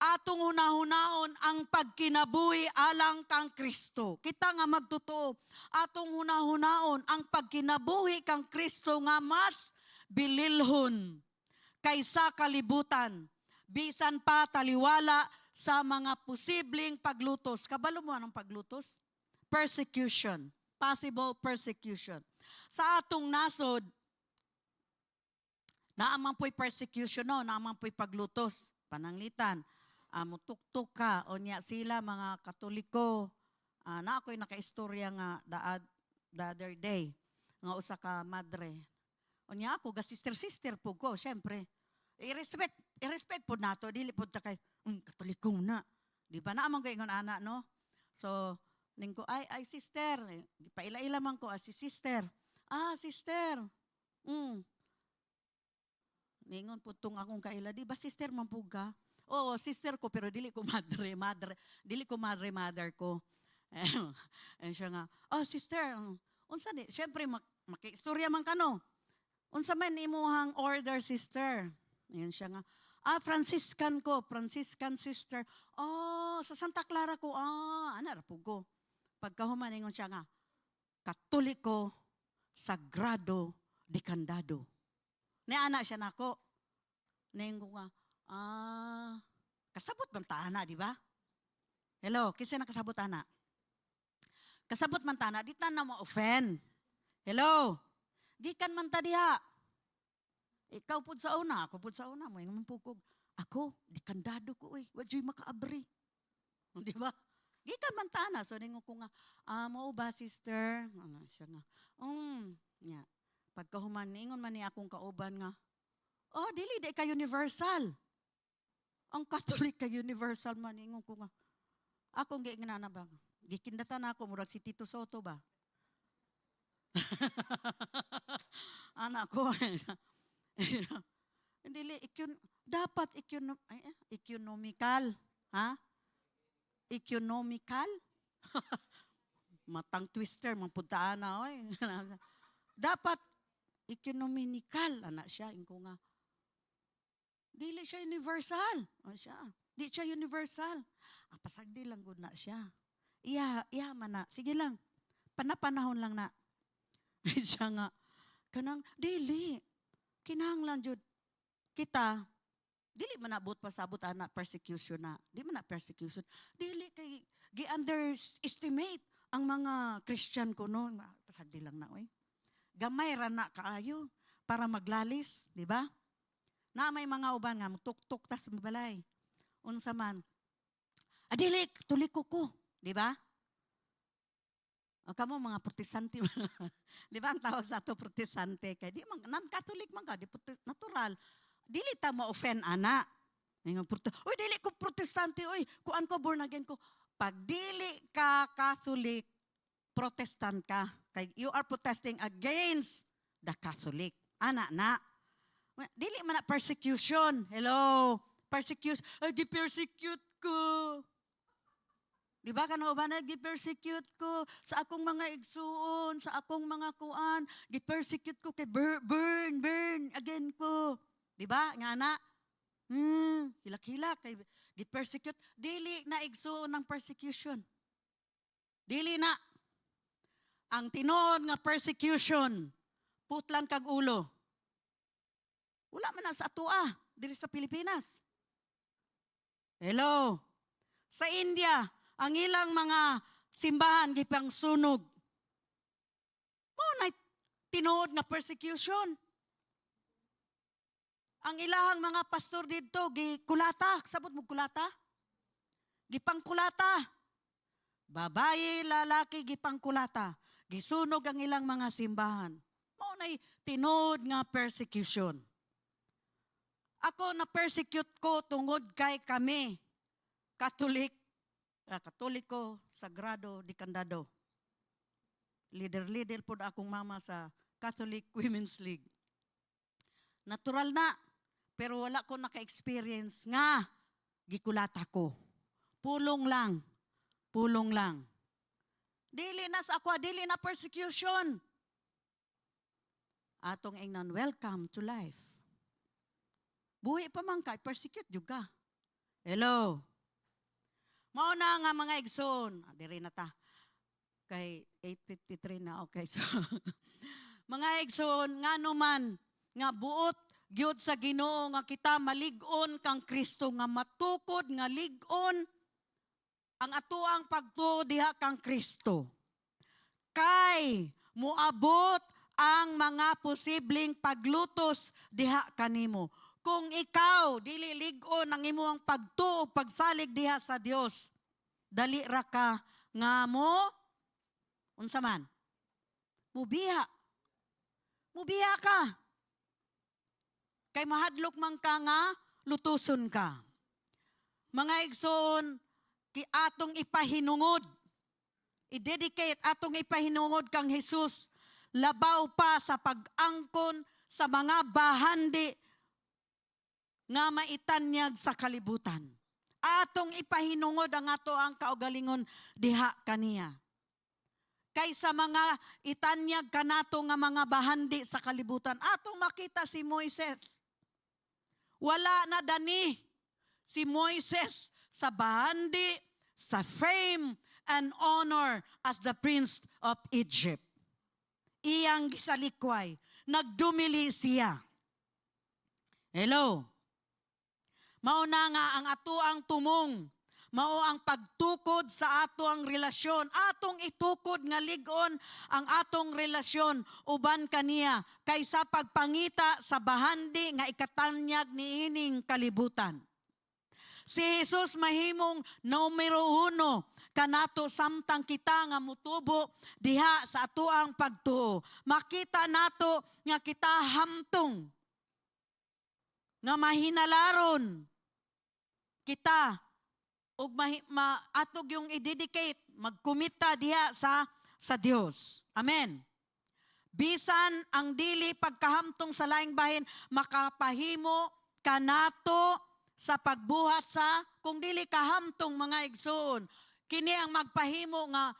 atong hunahunaon ang pagkinabuhi alang kang Kristo. Kita nga magtotoo, atong hunahunaon ang pagkinabuhi kang Kristo nga mas bililhon kaysa kalibutan. Bisan pa taliwala sa mga posibleng paglutos. Kabalo mo anong paglutos? Persecution. Possible persecution. Sa atong nasod, naaman po'y persecution, no? Naaman po'y paglutos. Pananglitan. Mutuktok ka, o niya sila mga Katoliko, na ako'y nakaistorya nga the other day, nga usa ka madre. O niya ako, sister po ko, syempre. I-respect po nato, dili po ta kay, Katoliko na. Di ba na amang gaingon ana, no? So, ning ko, ay sister, paila-ila man ko, si sister. Sister, ningon po tong akong kaila, di ba sister man po ka? Oo, sister ko, pero dili ko dili ko mother ko. Siya nga, sister, unsa ni? Siyempre, maki-istorya man ka, no? Unsa man imuhang order, sister? Ayan siya nga, Franciscan sister. Sa Santa Clara ko, anarapog ko. Pagkahuman, ingon siya nga, Katoliko, Sagrado, Decandado. Niana siya nako. Ningon ko nga, kasabot man tana, di ba? Hello, kasi nakasabot ana. Kasabot man tana, di ta na ma-offend. Hello, di kan man ta diha. Ikaw pud sa una, ako pud sa una, mo ingong pugog. Ako, di kandado ko wadyoy makaabri. Di ba? Di kan man tana, so ningon ko nga, mao ba sister? Ano siya nga. Nya. Pagkahuman ningon man ni akong kauban nga, dili di ka universal. Ang Catholic ka universal man, ingon ko nga. Akong giingnana ba? Gikindatan ako, murag si Tito Soto ba? Anak ko. Dili, dapat economical. Ha? Economical? Matang twister, mapuntaan na. Dapat economical. Anak siya, ingo nga. Dili siya universal. Siya. Di siya universal. Pasagdi lang gud na siya. Iya man na. Sige lang. Panapanahon lang na. Siya nga. Kanang, dili. Kinahanglan jud. Kita, dili man nabot pasabot ana persecution na. Di man na persecution. Dili kay gi-underestimate ang mga Christian ko noon. Pasagdi lang na, Gamay ra na kaayo para maglalis, di ba? Na may mga uban nga, tuk-tuk tas mabalay. Unsa man, dili, tuliko ko. Di ba? Kamo mga protestante. Di ba ang tawag sa ato protestante? Kaya di man, non-Catholic man ka, di natural. Dili ta ma-offend, ana. Uy, dili ko protestante, kuan ko, born again ko. Pag dili ka Catholic, protestant ka. Kaya you are protesting against the Catholic. Ana na. Dili man na persecution. Hello? Persecution. Di-persecute ko. Di ba kano ba nag-persecute ko sa akong mga igsuon, sa akong mga kuan, gi-persecute ko kay burn again ko. Di ba? Nga na. Hilak-hilak kay gi-persecute. Dili na igsuon ng persecution. Dili na. Ang tinuod nga persecution, putlan kag ulo. Wala man na sa atua, diri sa Pilipinas. Hello? Sa India, ang ilang mga simbahan gipang sunog. Na tinuod nga persecution. Ang ilahang mga pastor dito, gikulata. Sabot mo kulata? Gipang kulata. Babae, lalaki, gipang kulata. Gisunog ang ilang mga simbahan. Maunay tinuod nga persecution. Ako na-persecute ko tungod kay kami, Katoliko, Sagrado, Decandado. Leader po akong mama sa Catholic Women's League. Natural na. Pero wala ko naka-experience nga. Gikulata ko. Pulong lang. Pulong lang. Dili na sa ako, dili na persecution. Atong ingnan, welcome to life. Buhi pa man ka, persecute juga. Hello. Mauna nga mga igsoon. Diri na ta. Kay 8:53 na, okay. So, mga igsoon, nga naman, nga buot, gyud sa Ginoo nga kita malig-on kang Kristo, nga matukod, nga lig-on, ang atuang pagtuo diha kang Kristo. Kay muabot ang mga posibleng paglutos diha kanimo. Kung ikaw dili lig-on ang imong pagtuo, pagsalig diha sa Dios, dali ra ka nga mo unsa man? Mubiha. Mubiha ka. Kay mahadlok man ka nga lutuson ka. Mga igsoon, atong ipahinungod. I-dedicate atong ipahinungod kang Jesus. Labaw pa sa pag-angkon sa mga bahandi nga maitanyag sa kalibutan. Atong ipahinungod ang ato ang kaugalingon diha kaniya. Kaysa mga itanyag kanato nga mga bahandi sa kalibutan, atong makita si Moises. Wala na dani si Moises sa bahandi, sa fame and honor as the Prince of Egypt. Iyang gisalikway, nagdumili siya. Hello. Mauna nga ang ato ang tumong, mao ang pagtukod sa ato ang relasyon. Atong itukod nga lig-on ang atong relasyon uban kaniya kaysa pagpangita sa bahandi nga ikatanyag niining kalibutan. Si Jesus mahimong numero 1 kanato samtang kita nga mutubo diha sa atuang pagtuo. Makita nato nga kita hamtong, nga mahinalaron kita ug atog yung i-dedicate, magkumita diha sa Dios. Amen. Bisan ang dili pagkahamtong sa laing bahin makapahimo kanato sa pagbuhat sa kung dili kahamtong mga igsoon. Kini ang magpahimo nga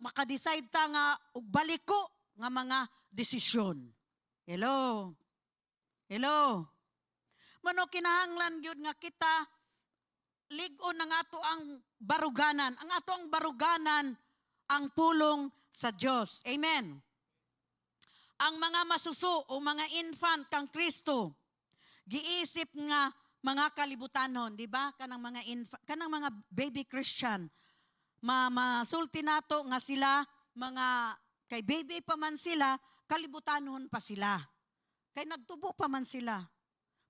makadecide ta nga ug baliko nga mga desisyon. Hello. Hello. Mano kinahanglan gyud nga kita lig-on ang ato ang baruganan. Ang ato ang baruganan ang pulong sa Dios. Amen. Ang mga masuso o mga infant kang Kristo giisip nga mga kalibutanon, di ba? Kanang mga baby Christian, masulti nato nga sila mga kay baby pa man sila, kalibutanon pa sila. Kay nagtubo pa man sila.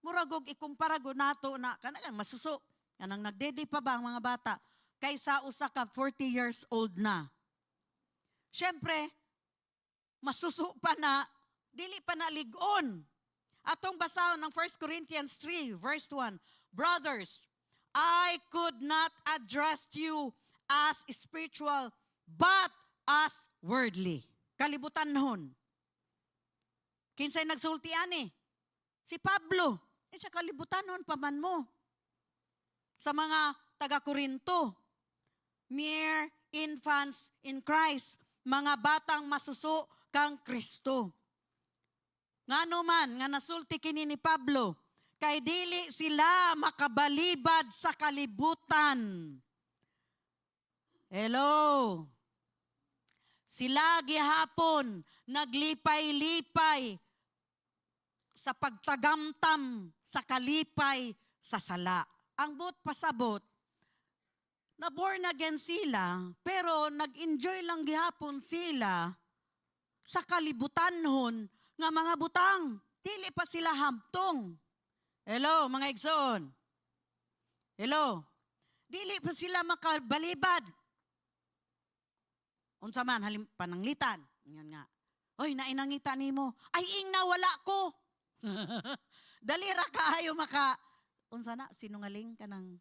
Muragog ikumpara go nato na kanang masuso, kanang nagdede pa ba ang mga bata kaysa usa ka 40 years old na. Syempre, masuso pa na, dili pa na lig-on. Atong basahon ng 1 Corinthians 3 verse 1. Brothers, I could not address you as spiritual, but as worldly. Kalibutan nun. Kinsay nagsulti ani? Si Pablo. Siya kalibutan nun, paman mo. Sa mga taga-Korinto. Mere infants in Christ. Mga batang masuso kang Kristo. Ngano man, nga nasulti kini ni Pablo, kay dili sila makabalibad sa kalibutan. Hello. Sila gihapon naglipay-lipay sa pagtagamtam sa kalipay sa sala. Ang but pasabot, na born again sila, pero nag-enjoy lang gihapon sila sa kalibutanhon nga mga butang. Dili pa sila hamtong. Hello, mga igsoon. Hello. Dili pa sila makabalibad. Unsa man halim pananglitan. Ngayon nga. Oy, nainangita nimo. Ay ing nawala ko. Dali ra kayo unsa na sinungaling kanang.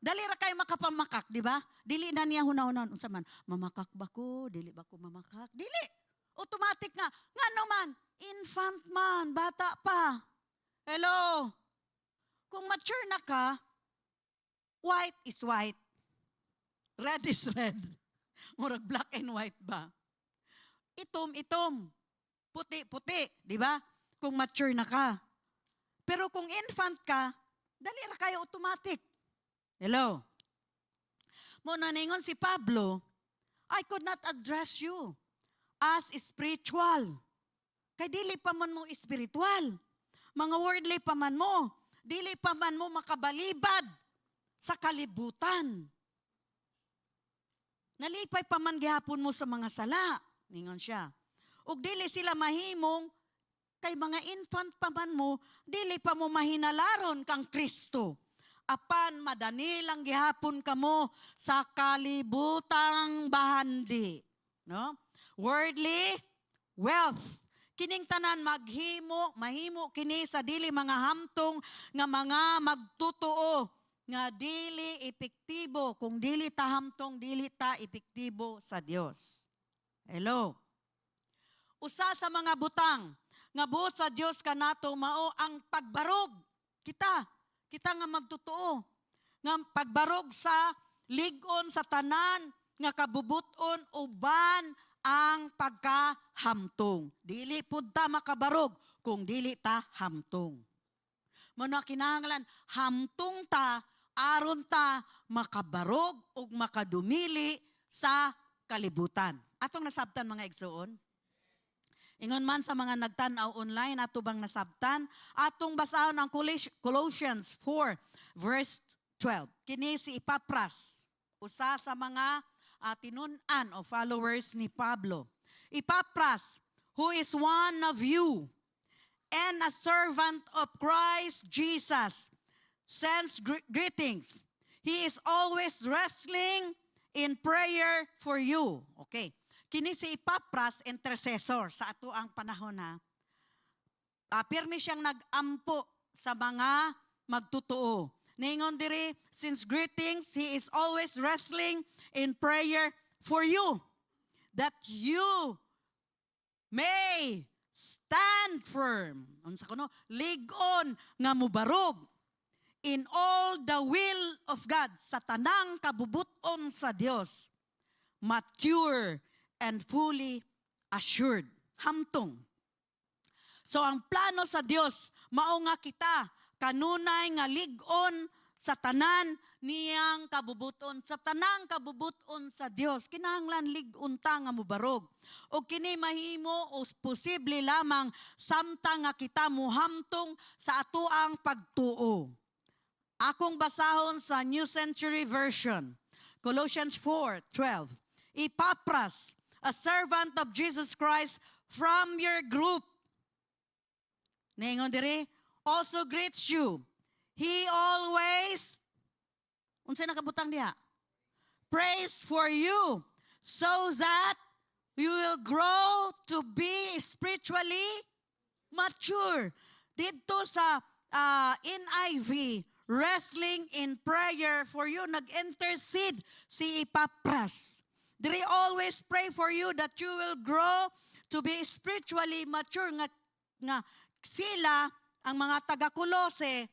Dali ra kayo makapamakak, di ba? Dili na niya hunahunan unsa man. Mamakak ba ko? Dili ba ko mamakak? Dili. Automatic nga. Ngano man, infant man, bata pa. Hello? Kung mature na ka, white is white. Red is red. Murag black and white ba? Itom. Puti. Di ba? Kung mature na ka. Pero kung infant ka, dali ra kayo automatic. Hello? Muna ningon si Pablo, I could not address you as spiritual. Kay dili pa man mo spiritual. Mga worldly pa man mo. Dili pa man mo makabalibad sa kalibutan. Nalipay pa man gihapon mo sa mga sala. Ningon siya. Ug dili sila mahimong kay mga infant pa man mo, dili pa mo mahinalaron kang Kristo. Apan madani lang gihapon kamo sa kalibutang bahandi. No? Worldly wealth. Kining tanan mahimo kini sa dili mga hamtong nga mga magtutuo nga dili epektibo. Kung dili ta hamtong, dili ta epektibo sa Dios. Hello? Usa sa mga butang nga buot sa Dios kanato mao ang pagbarog. Kita nga magtutuo. Nga pagbarog sa lig-on sa tanan nga kabubuton uban ang pagkahamtong. Dili pud ta makabarog kung dili ta hamtong. Mano kinahanglan hamtong ta aron ta makabarog ug makadumili sa kalibutan. Atong nasabtan mga igsoon. Ingon man sa mga nagtanaw online, ato bang nasabtan? Atong basahon ang Colossians 4 verse 12. Kini si Epapras, usa sa mga tinun-an o followers ni Pablo. Epapras, who is one of you and a servant of Christ Jesus, sends greetings. He is always wrestling in prayer for you. Okay. Kini si Epapras, intercessor sa ato ang panahon na. Pirmi siyang nag-ampo sa mga magtutuo. Ningon diri, since greetings, he is always wrestling in prayer for you, that you may stand firm. Unsa kuno? Lig-on nga mubarog in all the will of God, sa tanang kabubuton sa Dios, mature and fully assured. Hamtong. So ang plano sa Dios mao nga kita kanunay nga lig-on sa tanan niyang kabubuton, sa tanang kabubuton sa Dios. Kinahanglan lig-on ta nga mubarog. O kini mahimo o posible lamang samtang nga kita muhamtong sa atoang pagtuo. Akong basahon sa New Century Version, Colossians 4:12. Epapras, a servant of Jesus Christ from your group, ningon diri, also greets you. He always, unsa nakabutang diha? Prays for you so that you will grow to be spiritually mature. Dito sa NIV, wrestling in prayer for you, nag-intercede si Epapras. They always pray for you that you will grow to be spiritually mature. Nga sila, ang mga taga-Kolose,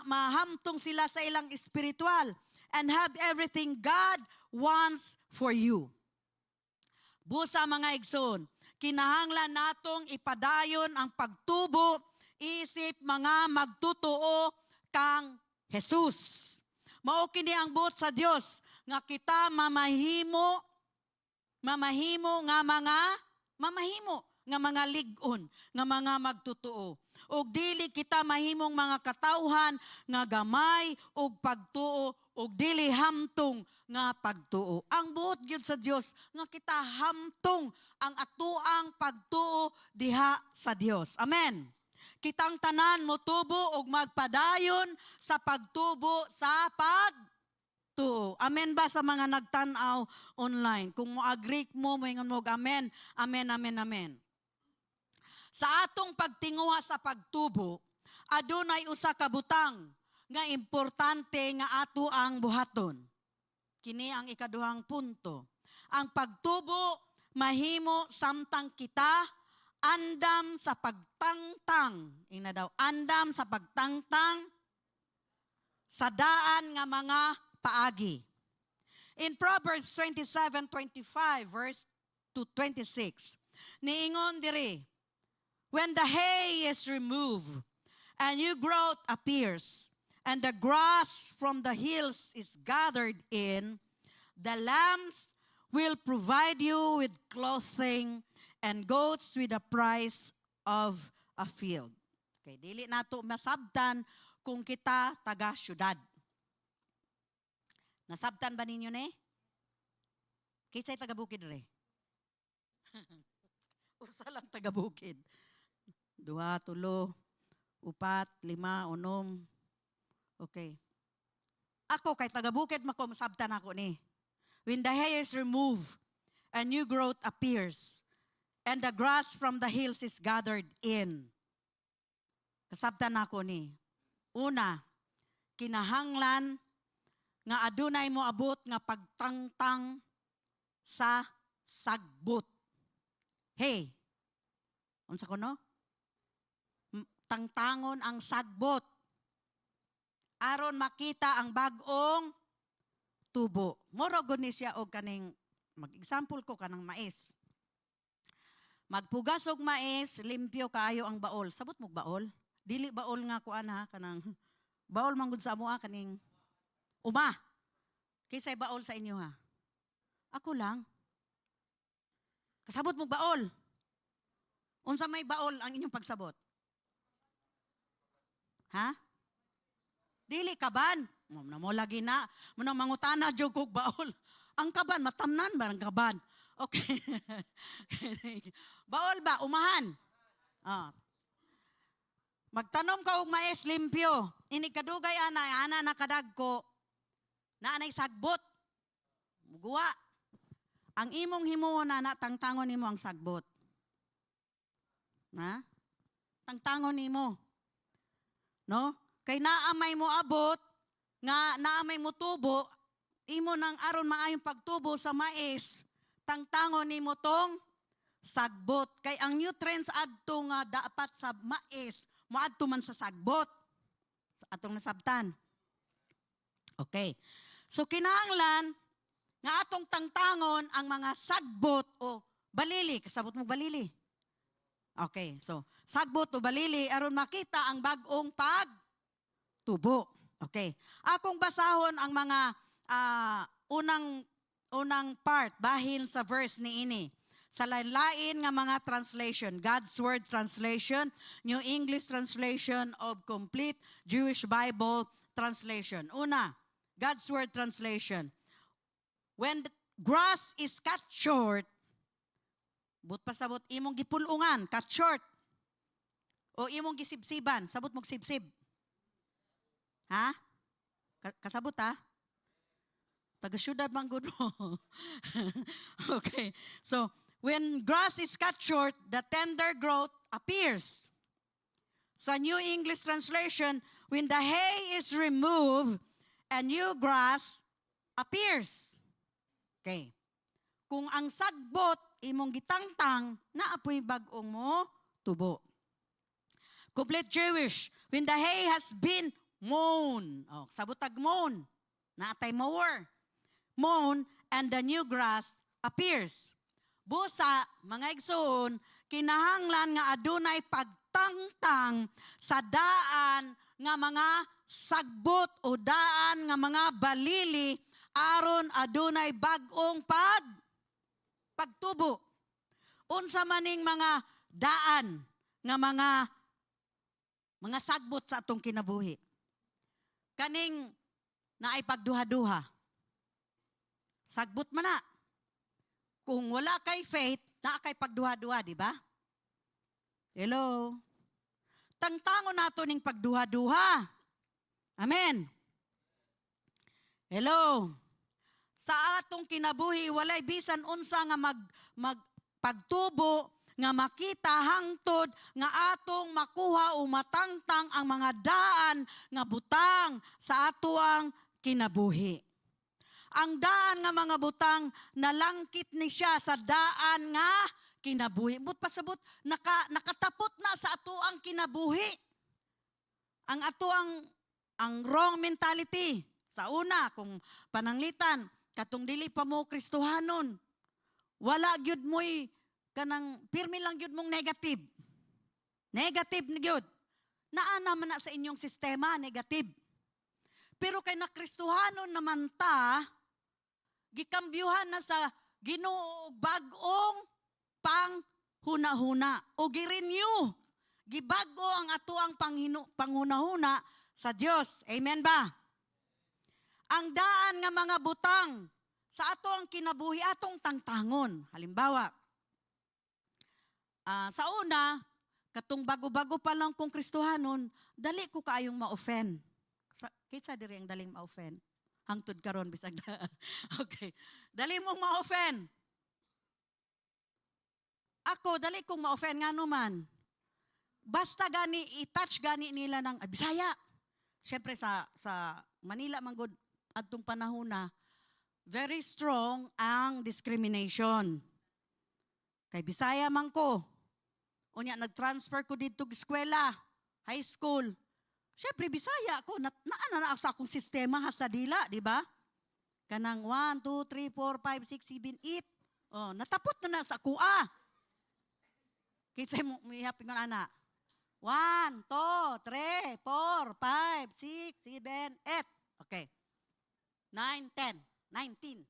mahamtong sila sa ilang spiritual and have everything God wants for you. Busa mga igsoon, kinahanglan natong ipadayon ang pagtubo isip mga magtutuo kang Jesus. Mao kini ang buot sa Dios nga kita mamahimo nga mga lig-on, nga mga magtutuo. Og dili kita mahimong mga katawhan nga gamay og pagtuo og dili hamtong nga pagtuo. Ang buot gyud sa Dios nga kita hamtong ang atuang pagtuo diha sa Dios. Amen. Kitang tanan motubo og magpadayon sa pagtubo sa pagtuo. Amen ba sa mga nagtan-aw online? Kung mo-agree mo, moingon mo, amen, amen, amen, amen. Sa atong pagtinguha sa pagtubo, adunay usa ka butang nga importante nga ato ang buhaton. Kini ang ikaduhang punto. Ang pagtubo mahimo samtang kita andam sa pagtangtang. Ina daw, andam sa pagtangtang sa daan nga mga paagi. In Proverbs 27:25 verse to 26, niingon diri, when the hay is removed and new growth appears, and the grass from the hills is gathered in, the lambs will provide you with clothing and goats with the price of a field. Okay, dili nato masabtan kung kita taga syudad. Nasabtan ba ninyo ni? Kisay taga bukid re? Usa lang taga bukid. 2, 3, 4, 5, 6. Okay. Ako kay taga bukid mako masabtan ako ni. When the hay is removed, a new growth appears, and the grass from the hills is gathered in. Kasabtan ako ni. Una, kinahanglan nga adunay mo abot nga pagtangtang sa sagbot. Hey, unsa ko no? Tangtangon ang sagbot. Aron makita ang bagong tubo. Moro gud ni siya og kaning mag-example ko kanang mais. Magpugas og mais, limpyo kaayo ang baol. Sabot mo baol? Dili baol nga kuan ha kanang baol man gud sa amo kaning uma. Kisay baol sa inyo ha? Ako lang. Kasabot mo baol. Unsa may baol ang inyong pagsabot? Ha? Dili kaban. Mo lagi na. Munang mangutana jud kog baol. Ang kaban matamnan ba ang kaban? Okay. Baol ba umahan? Ah. Magtanom ka og mais limpyo. Ini kadugay ana nakadagko. Naanay sagbot. Muguwa. Ang imong himuon na tangtangon nimo ang sagbot. Na? Tangtangon nimo. No? Kay naamay mo abot, nga naamay mo tubo, imo nang aron maayong pagtubo sa mais, tangtangon nimo tong sagbot. Kay ang nutrients adto nga dapat sa mais, moadto man sa sagbot. Sa atong nasabtan. Okay. So kinahanglan nga atong tangtangon ang mga sagbot o balili. Kasabot mo balili. Okay. So sagbot o balili aron makita ang bagong pagtubo. Okay. Akong basahon ang mga unang part bahin sa verse niini. Sa lain-lain nga mga translation, God's Word translation, New English translation of Complete Jewish Bible translation. Una, God's Word translation. When the grass is cut short, but pasabot imong gipulungan, cut short. O imong gisibsiban, sabot mong sibsib. Ha? Kasabot ha? Taga-syudad man gud mo. Okay. So, when grass is cut short, the tender growth appears. Sa New English translation, when the hay is removed, a new grass appears. Okay. Kung ang sagbot imong gitangtang, naapoy bag-ong mo tubo. Complete Jewish, when the hay has been mown. Oh, sabutag mown. Naatay mower. Mown, and the new grass appears. Busa, mga igsoon, kinahanglan nga adunay pagtangtang sa daan nga mga sagbot o daan nga mga balili aron adunay bag-ong pagtubo. Unsa maning mga daan nga mga sagbot sa atong kinabuhi. Kaning naay pagduha-duha. Sagbot man na. Kung wala kay faith, naa kay pagduha-duha, di ba? Hello? Tangtangon nato ning pagduha-duha. Amen. Hello? Sa atong kinabuhi, walay bisan unsa nga pagtubo nga makita hangtod nga atong makuha o matangtang ang mga daan nga butang sa atuang kinabuhi. Ang daan nga mga butang nalangkit ni siya sa daan nga kinabuhi. But pasabot, nakatapot na sa ato ang kinabuhi. Ang ato ang wrong mentality. Sa una, kung pananglitan, katong dili pa mo Kristohanon, wala gyud mo'y kanang pirmi lang gyud mong negative. Negative na gyud. Naana man na sa inyong sistema, negative. Pero kay nakristohanon naman ta, gikambyuhan na sa Ginoo og bag-ong panghuna-huna o girenew. Gibago ang ato ang panghuna-huna sa Dios. Amen ba? Ang daan nga mga butang sa ato ang kinabuhi atong tangtangon. Halimbawa, sa una, katong bago-bago pa lang kong Kristohanon, dali ko kaayong ma-offend. Kitsa diri ang daling ma-offend? Hangtod karon bisag da. Okay. Dali mong ma-offend. Ako, dali kong ma-offend nga naman. Basta gani, i-touch gani nila ng Bisaya. Siyempre sa Manila, manggod, adtong panahon na, very strong ang discrimination. Kay Bisaya man ko. Unya, nag-transfer ko dito eskwela, high school. Siyempre, Bisaya ako. Naana na sa akong sistema hasta dila, di ba? Kanang 1, 2, 3, 4, 5, 6, 7, 8. Oh, natapot na sa kuha. Kitsa mo, mihapin ko na. 1, 2, 3, 4, 5, 6, 7, 8. Okay. 9, 10, 19.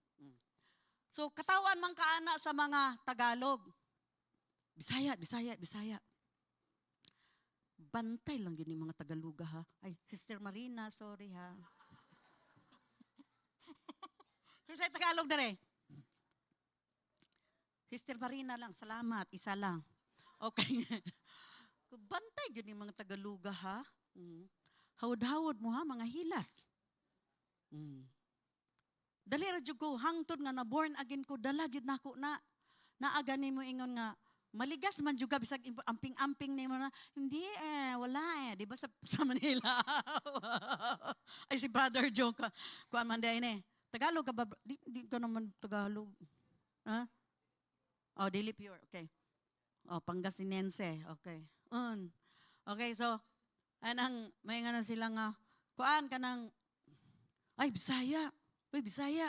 So, katawan man kaana sa mga Tagalog. Bisaya, Bisaya, Bisaya. Bantay lang yun yung mga Tagaluga, ha? Ay, Sister Marina, sorry, ha? Bisaya Tagalog dere. Sister Marina lang, salamat, isa lang. Okay. Bantay yun yung mga Tagaluga, ha? Hawad-hawad mo, ha? Mga hilas. Dali radyo ko, hangtod nga na born again ko, dalag yun na ako na naagani mo ingon nga, maligas man juga bisag amping-amping ni mo na, hindi wala di ba sa Manila? Ay si Brother Joe, kuan man day ni. Tagalog ka ba? Di ka naman Tagalog. Ha? Oh, dili pure, okay. Oh, Pangasinense, okay. Okay, so, anang, may nga na sila nga, kuan kanang, ay Bisaya, uy Bisaya.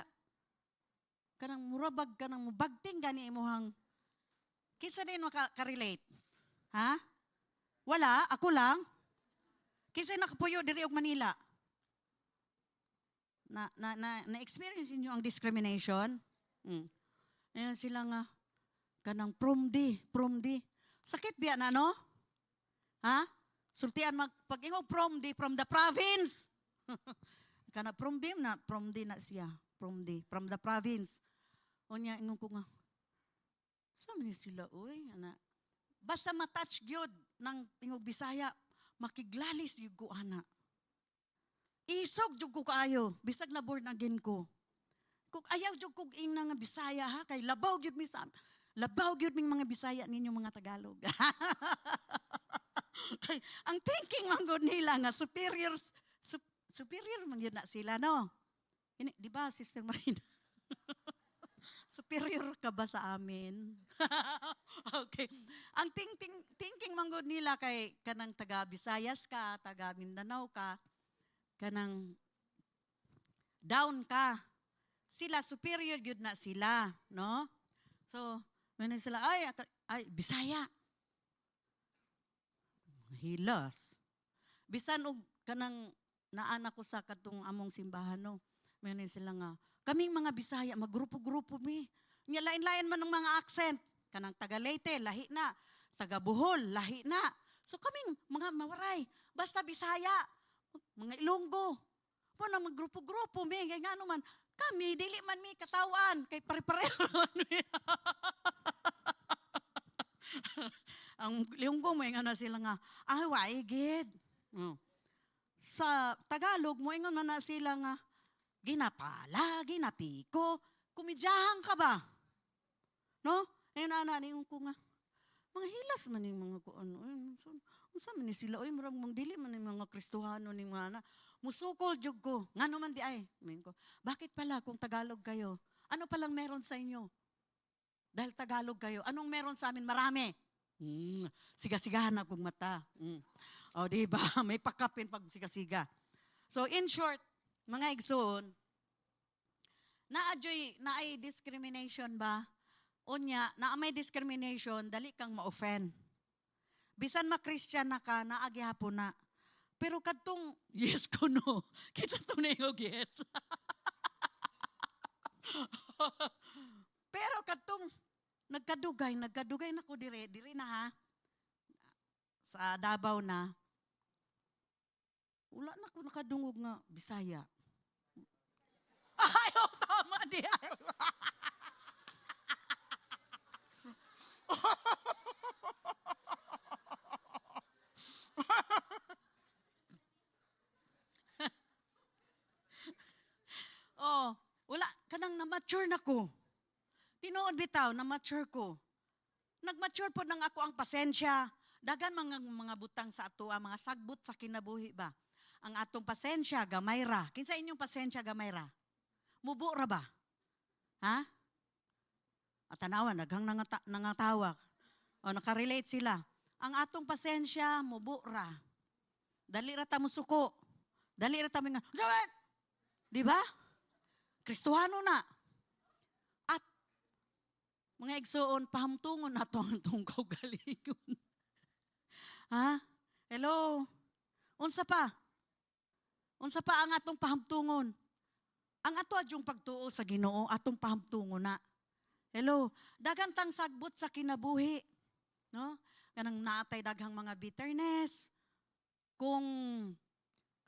Kanang murabag, kanang mubagting gani imuhang, kinsa din maka-relate? Ha? Wala? Ako lang? Kinsa nakapuyo diri og Manila? Na-experience niyo ang discrimination? Ayan sila nga, kanang promdi. Sakit biya na, no? Ha? Sultian pag ingog promdi from the province. Kana promdi na siya. Promdi, from the province. Unya, ingong ko nga, saan man sila, uy, ana. Basta matouch gyud ng tingog Bisaya, makiglalis yung ko, ana. Isog jud ko kaayo, bisag na born again ko. Kung ayaw jud ko ina nga Bisaya, ha, kay labaw gyud mi sa, labaw gyud ming mga Bisaya ninyo mga Tagalog. Ang thinking man gud nila nga superior man yun na sila, no? Di ba, Sister Marina? Superior ka ba sa amin? Okay. Ang thinking manggod nila kay kanang taga Visayas ka, taga Mindanao ka, kanang down ka. Sila superior gyud na sila, no? So, when sila ay Bisaya. Hilas. Bisan og kanang naanak ko sa katong among simbahan, no. Meron sila nga, kaming mga Bisaya, maggrupo-grupo mi. Nya lain-lain man ng mga accent. Kanang taga Leyte, lahi na. Taga Bohol, lahi na. So kaming mga mawaray, basta Bisaya, mga Ilonggo. Po na maggrupo-grupo mi, kaya nga naman, kami, dili man mi katawan, kay pare-pareho man mi. Ang Ilonggo mo, nga na sila nga, why, gid. Sa Tagalog mo, ingon man na sila nga, ginapala, ginapiko, kumidyahan ka ba? No? Ayun na, ko nga, mga hilas man yung mga kuano. Unsa man ni sila, murag mang dili man yung mga Kristohano ni mga na. Musukol jud ko. Ngano man di ay. Ko, bakit pala kung Tagalog kayo? Ano palang meron sa inyo? Dahil Tagalog kayo. Anong meron sa amin? Marami. Siga-sigahan na kong mata. O, di ba? May pakapin pag siga-siga. So, in short, mga igsoon, naay discrimination ba? Unya, na may discrimination, dali kang ma-offend. Bisan ma-Christian na ka, naagihapon na. Pero kadtong, yes ko no. Kisa itong nayog yes. Pero kadtong, nagkadugay na ko dire na ha. Sa Davao na. Wala na ko nakadungog nga, Bisaya. Ayaw, tama di. Oh, wala kanang na-mature na ko. Tinuod bitaw, na-mature ko. Nag-mature po nang ako ang pasensya. Dagan mga butang sa ato, mga sagbot sa kinabuhi ba? Ang atong pasensya, gamay ra. Kinsa inyong pasensya, gamay ra? Mubo ra ba? Ha? At tanawa, naghang nangatawag. O nakarelate sila. Ang atong pasensya, mubo ra. Dali ra ta musuko. Dali ra ta mga, di ba? Kristohano na. At mga igsoon, pahamtungon na ito ang tungkaw galingon. Ha? Hello? Unsa pa? Unsa pa ang atong pahamtungon? Ang ato adyong pagtuo sa Ginoo, atong pahamtungon na. Hello? Dagan tang sagbot sa kinabuhi. No? Kanang naatay daghang mga bitterness. Kung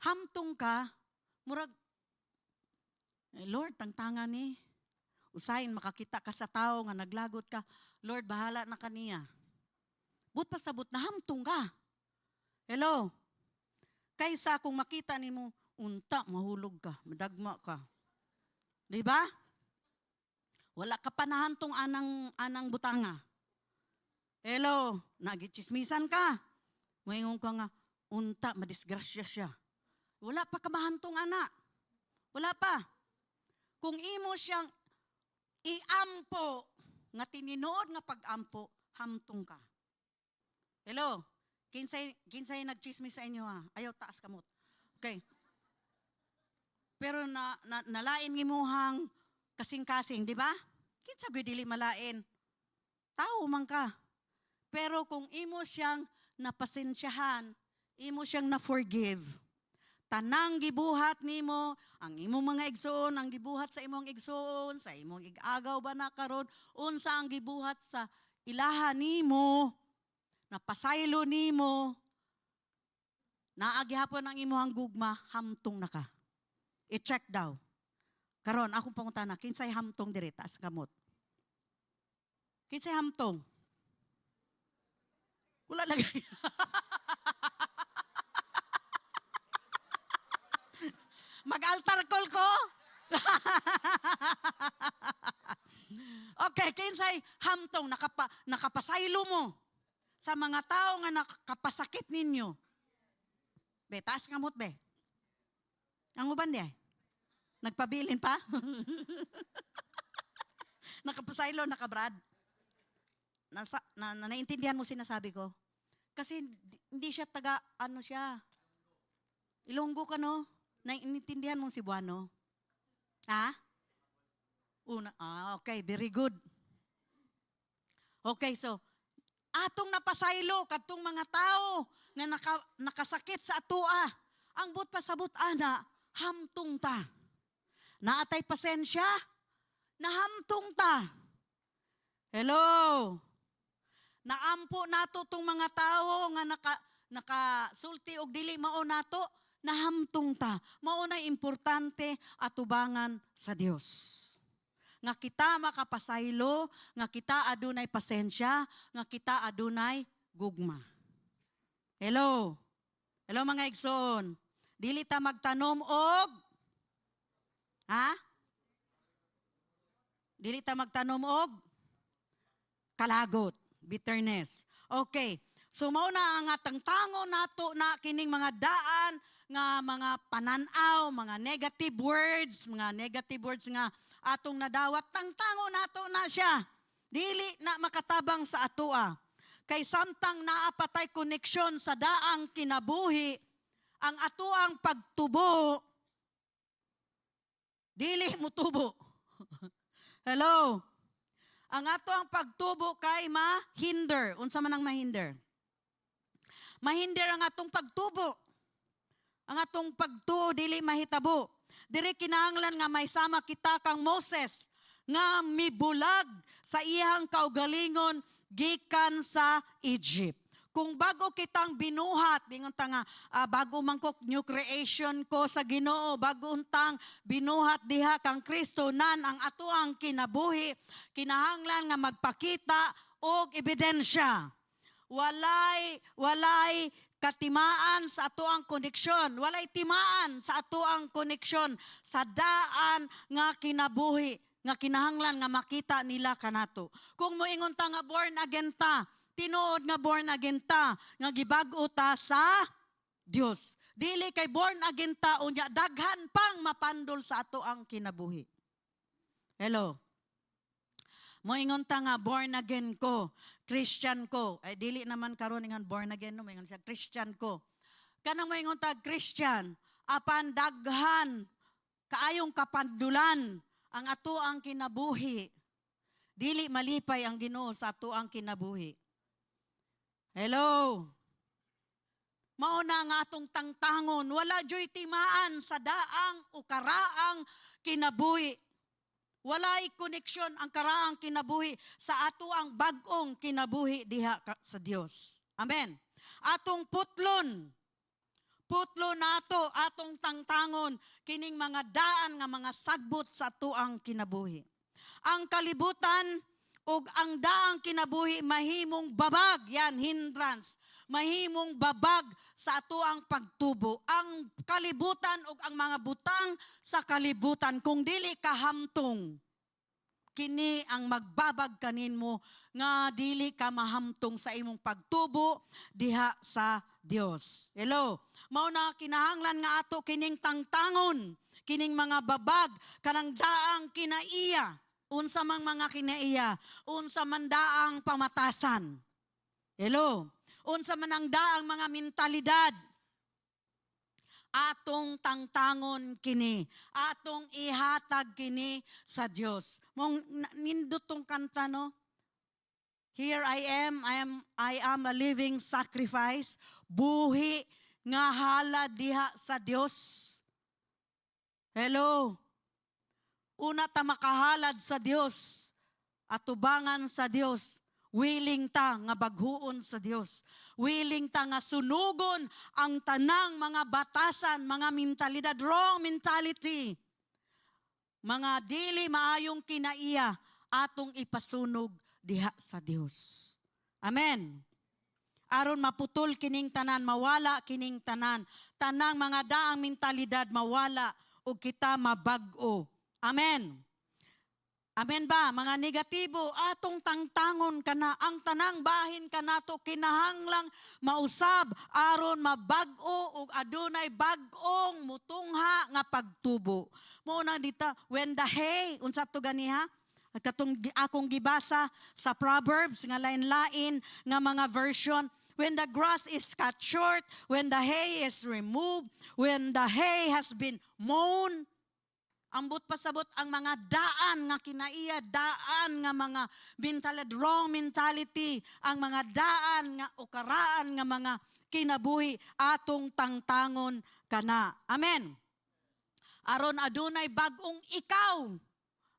hamtong ka, murag, Lord, tangtangan ni. Usahin, makakita ka sa tao nga naglagot ka. Lord, bahala na kaniya. But pasabot na hamtong ka. Hello? Kaysa kung makita ni mo, unta, mahulog ka, madagma ka. Di ba? Wala ka pa nahantong anang butanga. Hello? Nagichismisan ka. Moingon ka nga, unta, madisgrasya siya. Wala pa ka mahantong ana. Wala pa. Kung imo siyang iampo, nga tininood nga pag-ampo, hamtong ka. Hello? Kinsay nagchismis sa inyo ha? Ayaw taas kamot. Okay. Pero nalain gimuhang kasing-kasing, di ba? Kinsa gyud dili malain. Tao man ka. Pero kung imo siyang napasensyahan, imo siyang na-forgive, tanang gibuhat nimo, ang imong mga igsoon, ang gibuhat sa imong igsoon, sa imong igagaw ba na karon, unsa ang gibuhat sa ilaha nimo, napasaylo nimo, naagihapon ang imong gugma, hamtong na ka. I-check daw. Karon akong pangutana, kinsay hamtong diri taas kamot? Kinsay hamtong? Wala lagi. Mag-altar call ko? Okay, kinsay hamtong nakapasaylo mo sa mga tao nga nakapasakit ninyo. Be, taas ngamot be. Ang uban di ay? Nagpabilin pa? Nakapasaylo, nakabrad. Naintindihan mo sinasabi ko? Kasi hindi siya ano siya. Ilonggo ka no? Naiintindihan mong Cebuano? Ha? Okay, very good. Okay, so, atong napasaylo, katong mga tao nga nakasakit sa atua, ang but pasabot ana, hamtong ta. Naatay pasensya, nahamtong ta. Hello? Naampo nato tong mga tao nga nakasulti og dili mao nato, nahamtong ta. Maunay importante atubangan sa Dios. Nga kita makapasaylo, nga kita adunay pasensya, nga kita adunay gugma. Hello? Hello mga igsoon. Dili ta magtanom og Dili ta magtanom og kalagot, bitterness. Okay. So mao na ang atang tango nato na kining mga daan nga mga pananaw, mga negative words nga atong nadawat, tangtango nato na siya. Dili na makatabang sa atoa. Kay samtang naapatay koneksyon sa daang kinabuhi, ang atoang pagtubo, dili mo tubo. Hello? Ang atoang pagtubo kay mahinder. Unsa man ang mahinder? Mahinder ang atong pagtubo. Ang atong pagtuo, dili mahitabo. Diri kinahanglan nga may sama kita kang Moses, nga mibulag sa iyang kaugalingon gikan sa Egypt. Kung bago kitang binuhat, bingon ta nga, bago man ko new creation ko sa Ginoo, bago untang binuhat diha kang Kristo nan ang atoang kinabuhi, kinahanglan nga magpakita og ebidensya. Walay katimaan sa atoang koneksyon, walay timaan sa atoang koneksyon sa daan nga kinabuhi, nga kinahanglan nga makita nila kanato. Kung moingon ta nga born again ta, tinuod nga born again ta, nga gibag-o ta sa Dios. Dili kay born again ta unya daghan pang mapandol sa ato ang kinabuhi. Hello. Moingon ta nga born again ko, Christian ko. Ay dili naman karon nga born again no, moingon siya Christian ko. Kanang moingon ta Christian, apan daghan kaayong kapandulan ang ato ang kinabuhi. Dili malipay ang Ginoo sa ato ang kinabuhi. Hello. Mauna nga atong tangtangon, wala joy timaan sa daang o karaang kinabuhi. Walay koneksyon ang karaang kinabuhi sa ato ang bag-ong kinabuhi diha sa Dios. Amen. Atong putlon nato, atong tangtangon, kining mga daan nga mga sagbot sa ato ang kinabuhi. Ang kalibutan ug ang daang kinabuhi mahimong babag, yan hindrance. Mahimong babag sa ato ang pagtubo. Ang kalibutan ug ang mga butang sa kalibutan kung dili kahamtong, kini ang magbabag kanin mo nga dili ka mahamtong sa imong pagtubo diha sa Dios. Hello. Mao na kinahanglan nga ato kining tangtangon, kining mga babag kanang daang kinaiya. Unsa mang mga kinaiya, unsa man daang pamatasan. Hello. Unsa man ang daang mga mentalidad, atong tangtangon kini, atong ihatag kini sa Dios. Mong nindot tong kanta no? Here I am a living sacrifice, buhi nga hala diha sa Dios. Hello. Una ta makahalad sa Dios, atubangan sa Dios. Willing ta nga baghuon sa Dios. Willing ta nga sunugon ang tanang mga batasan, mga mentalidad, wrong mentality. Mga dili maayong kinaiya, atong ipasunog diha sa Dios. Amen. Aron maputol kining tanan, mawala kining tanan. Tanang mga daang mentalidad mawala ug kita mabag-o. Amen. Amen ba? Mga negatibo, atong tangtangon kana, ang tanang bahin kanato kinahanglang mausab aron mabag-o ug adunay bag-ong mutungha nga pagtubo. Mao na dita, when the hay, unsa to ganiha? Katong akong gibasa sa Proverbs nga lain-lain nga mga version, when the grass is cut short, when the hay is removed, when the hay has been mown, ambot pasabot ang mga daan nga kinaiya, daan nga mga mentality, wrong mentality, ang mga daan nga o karaan nga mga kinabuhi, atong tangtangon kana. Amen. Aron adunay bag-ong ikaw,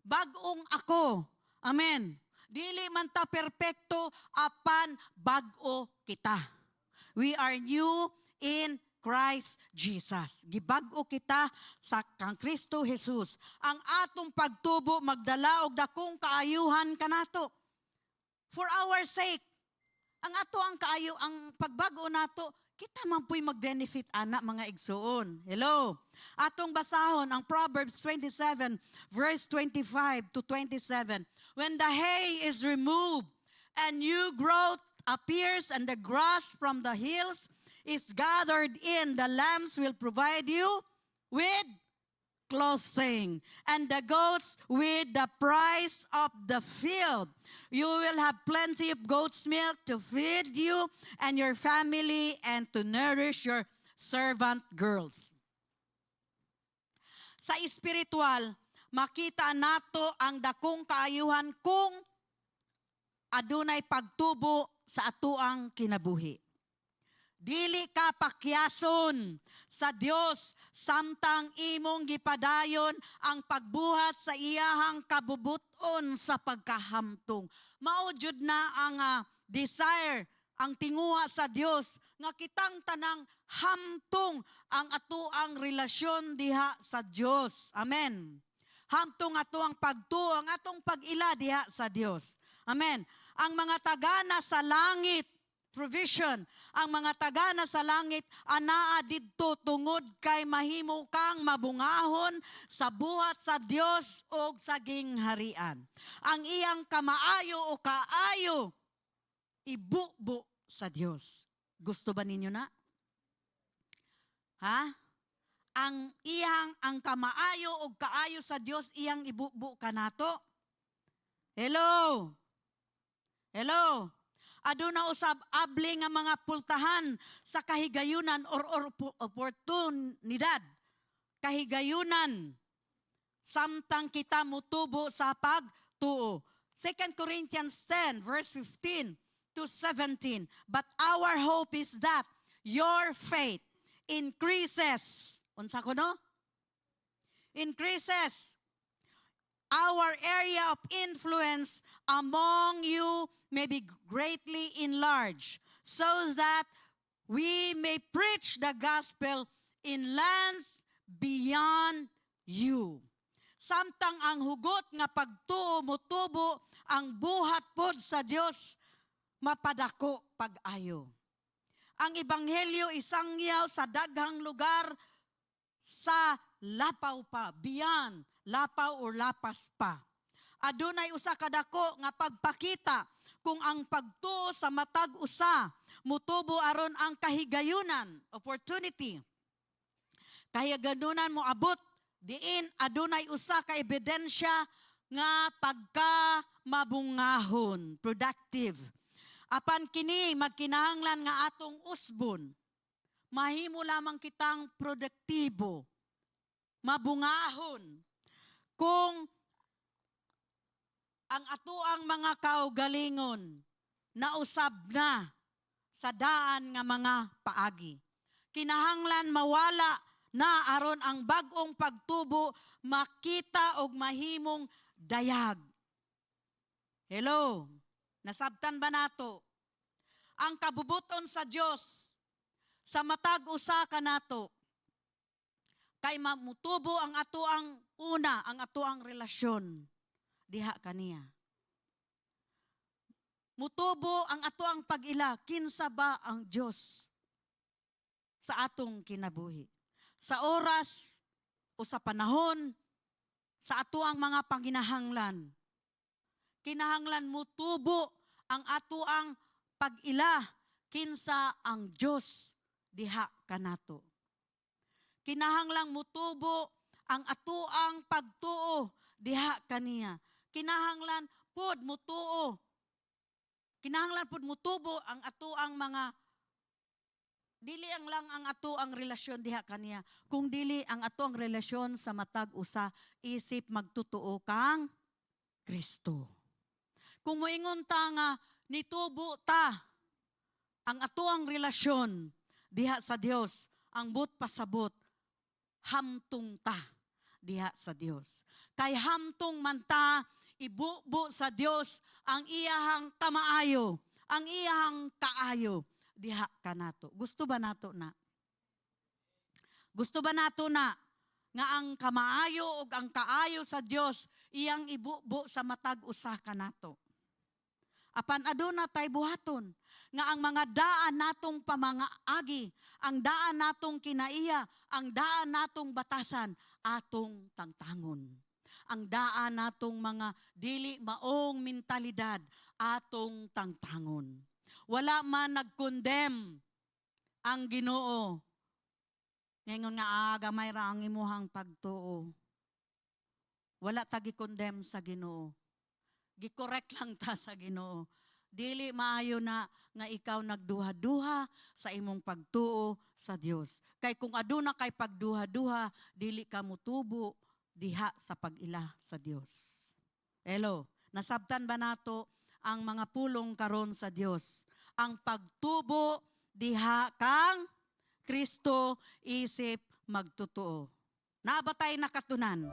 bag-ong ako. Amen. Dili man ta perpekto, apan bag-o kita. We are new in Christ Jesus. Gibag-o kita sa kang Kristo Jesus. Ang atong pagtubo magdala og dakong kaayuhan kanato. For our sake. Ang ato ang kaayo, ang pagbago nato, kita man po'y mag-benefit ana mga igsoon. Hello. Atong basahon ang Proverbs 27 verse 25 to 27. When the hay is removed and new growth appears and the grass from the hills is gathered in, the lambs will provide you with clothing, and the goats with the price of the field. You will have plenty of goat's milk to feed you and your family and to nourish your servant girls. Sa espiritual, makita nato ang dakong kaayuhan kung adunay pagtubo sa atuang kinabuhi. Dili ka pakyason sa Dios samtang imong gipadayon ang pagbuhat sa iyahang kabubuton sa pagkahamtong. Mao jud na ang desire, ang tinguha sa Dios nga kitang tanang hamtong ang atuang relasyon diha sa Dios. Amen. Hamtong atuang pagtuo, ang atong pag-ila diha sa Dios. Amen. Ang mga tagana sa langit, provision, ang mga tagana sa langit, anaa didto tungod kay mahimo kang mabungahon sa buhat sa Dios o sa gingharian. Ang iyang kamaayo o kaayo, ibubo sa Dios. Gusto ba ninyo na? Ha? Ang kamaayo o kaayo sa Dios, iyang ibubo ka nato? Hello? Hello? Aduna usab abli nga mga pultahan sa kahigayunan or oportunidad. Kahigayunan samtang kita mutubo sa pagtuo. 2 Corinthians 10 verse 15 to 17. But our hope is that your faith increases. Unsa ko no? Increases. Our area of influence among you may be greatly enlarged, so that we may preach the gospel in lands beyond you. Samtang ang hugot nga pagtuo mutubo ang buhat pod sa Dios mapadako pag-ayo. Ang ebanghelyo isangyaw sa daghang lugar sa lapaw pa, beyond lapaw o lapas pa. Adunay usa kadako nga pagpakita kung ang pagtuo sa matag usa mutubo aron ang kahigayunan, opportunity. Kahigayunan mo abot diin adunay usa ka ebidensya nga pagka mabungahon, productive. Apan kini magkinahanglan nga atong usbon. Mahimo lamang kitang produktibo, mabungahon, kung ang atuang mga kaugalingon nausab na sa daan nga mga paagi. Kinahanglan mawala na aron ang bag-ong pagtubo makita og mahimong dayag. Hello, nasabtan ba nato? Ang kabubuton sa Dios sa matag usa ka nato kay mamutubo ang atuang una, ang atuang relasyon diha kaniya. Mutubo ang atuang pag-ila, kinsa ba ang Dios sa atong kinabuhi? Sa oras o sa panahon sa atuang mga panginahanglan. Kinahanglan mutubo ang atuang pag-ila, kinsa ang Dios diha kanato. Kinahanglang mutubo ang atuang pagtuo diha kaniya. Kinahanglan pud mutuo. Kinahanglan pud mutubo ang atuang mga dili ang lang ang atuang relasyon diha kaniya, kung dili ang atuang relasyon sa matag usa isip magtutuo kang Kristo. Kung moingon ta nga nitubo ta ang atuang relasyon diha sa Dios, ang but pasabot hamtong ta diha sa Dios. Kay hamtong man ta, ibubo sa Dios ang iyahang kamaayo, ang iyahang kaayo diha kanato. Gusto ba nato na? Gusto ba nato na nga ang kamaayo o ang kaayo sa Dios iyang ibubo sa matag usa kanato? Apan aduna tay buhaton nga ang mga daan natong pamangaagi, ang daan natong kinaiya, ang daan natong batasan, atong tangtangon. Ang daan natong mga dili maong mentalidad, atong tangtangon. Wala man nag-condemn ang Ginoo. Ngayon nga gamay ra ang imuhang pagtuo. wala ta gi-condemn sa Ginoo. Gi-correct lang ta sa Ginoo. Dili maayo na nga ikaw nagduha-duha sa imong pagtuo sa Dios. Kay kung aduna kay pagduha-duha, dili ka mutubo diha sa pag-ila sa Dios. Hello, nasabtan ba nato ang mga pulong karon sa Dios? Ang pagtubo diha kang Kristo isip magtotoo. Naabatay nakatunan.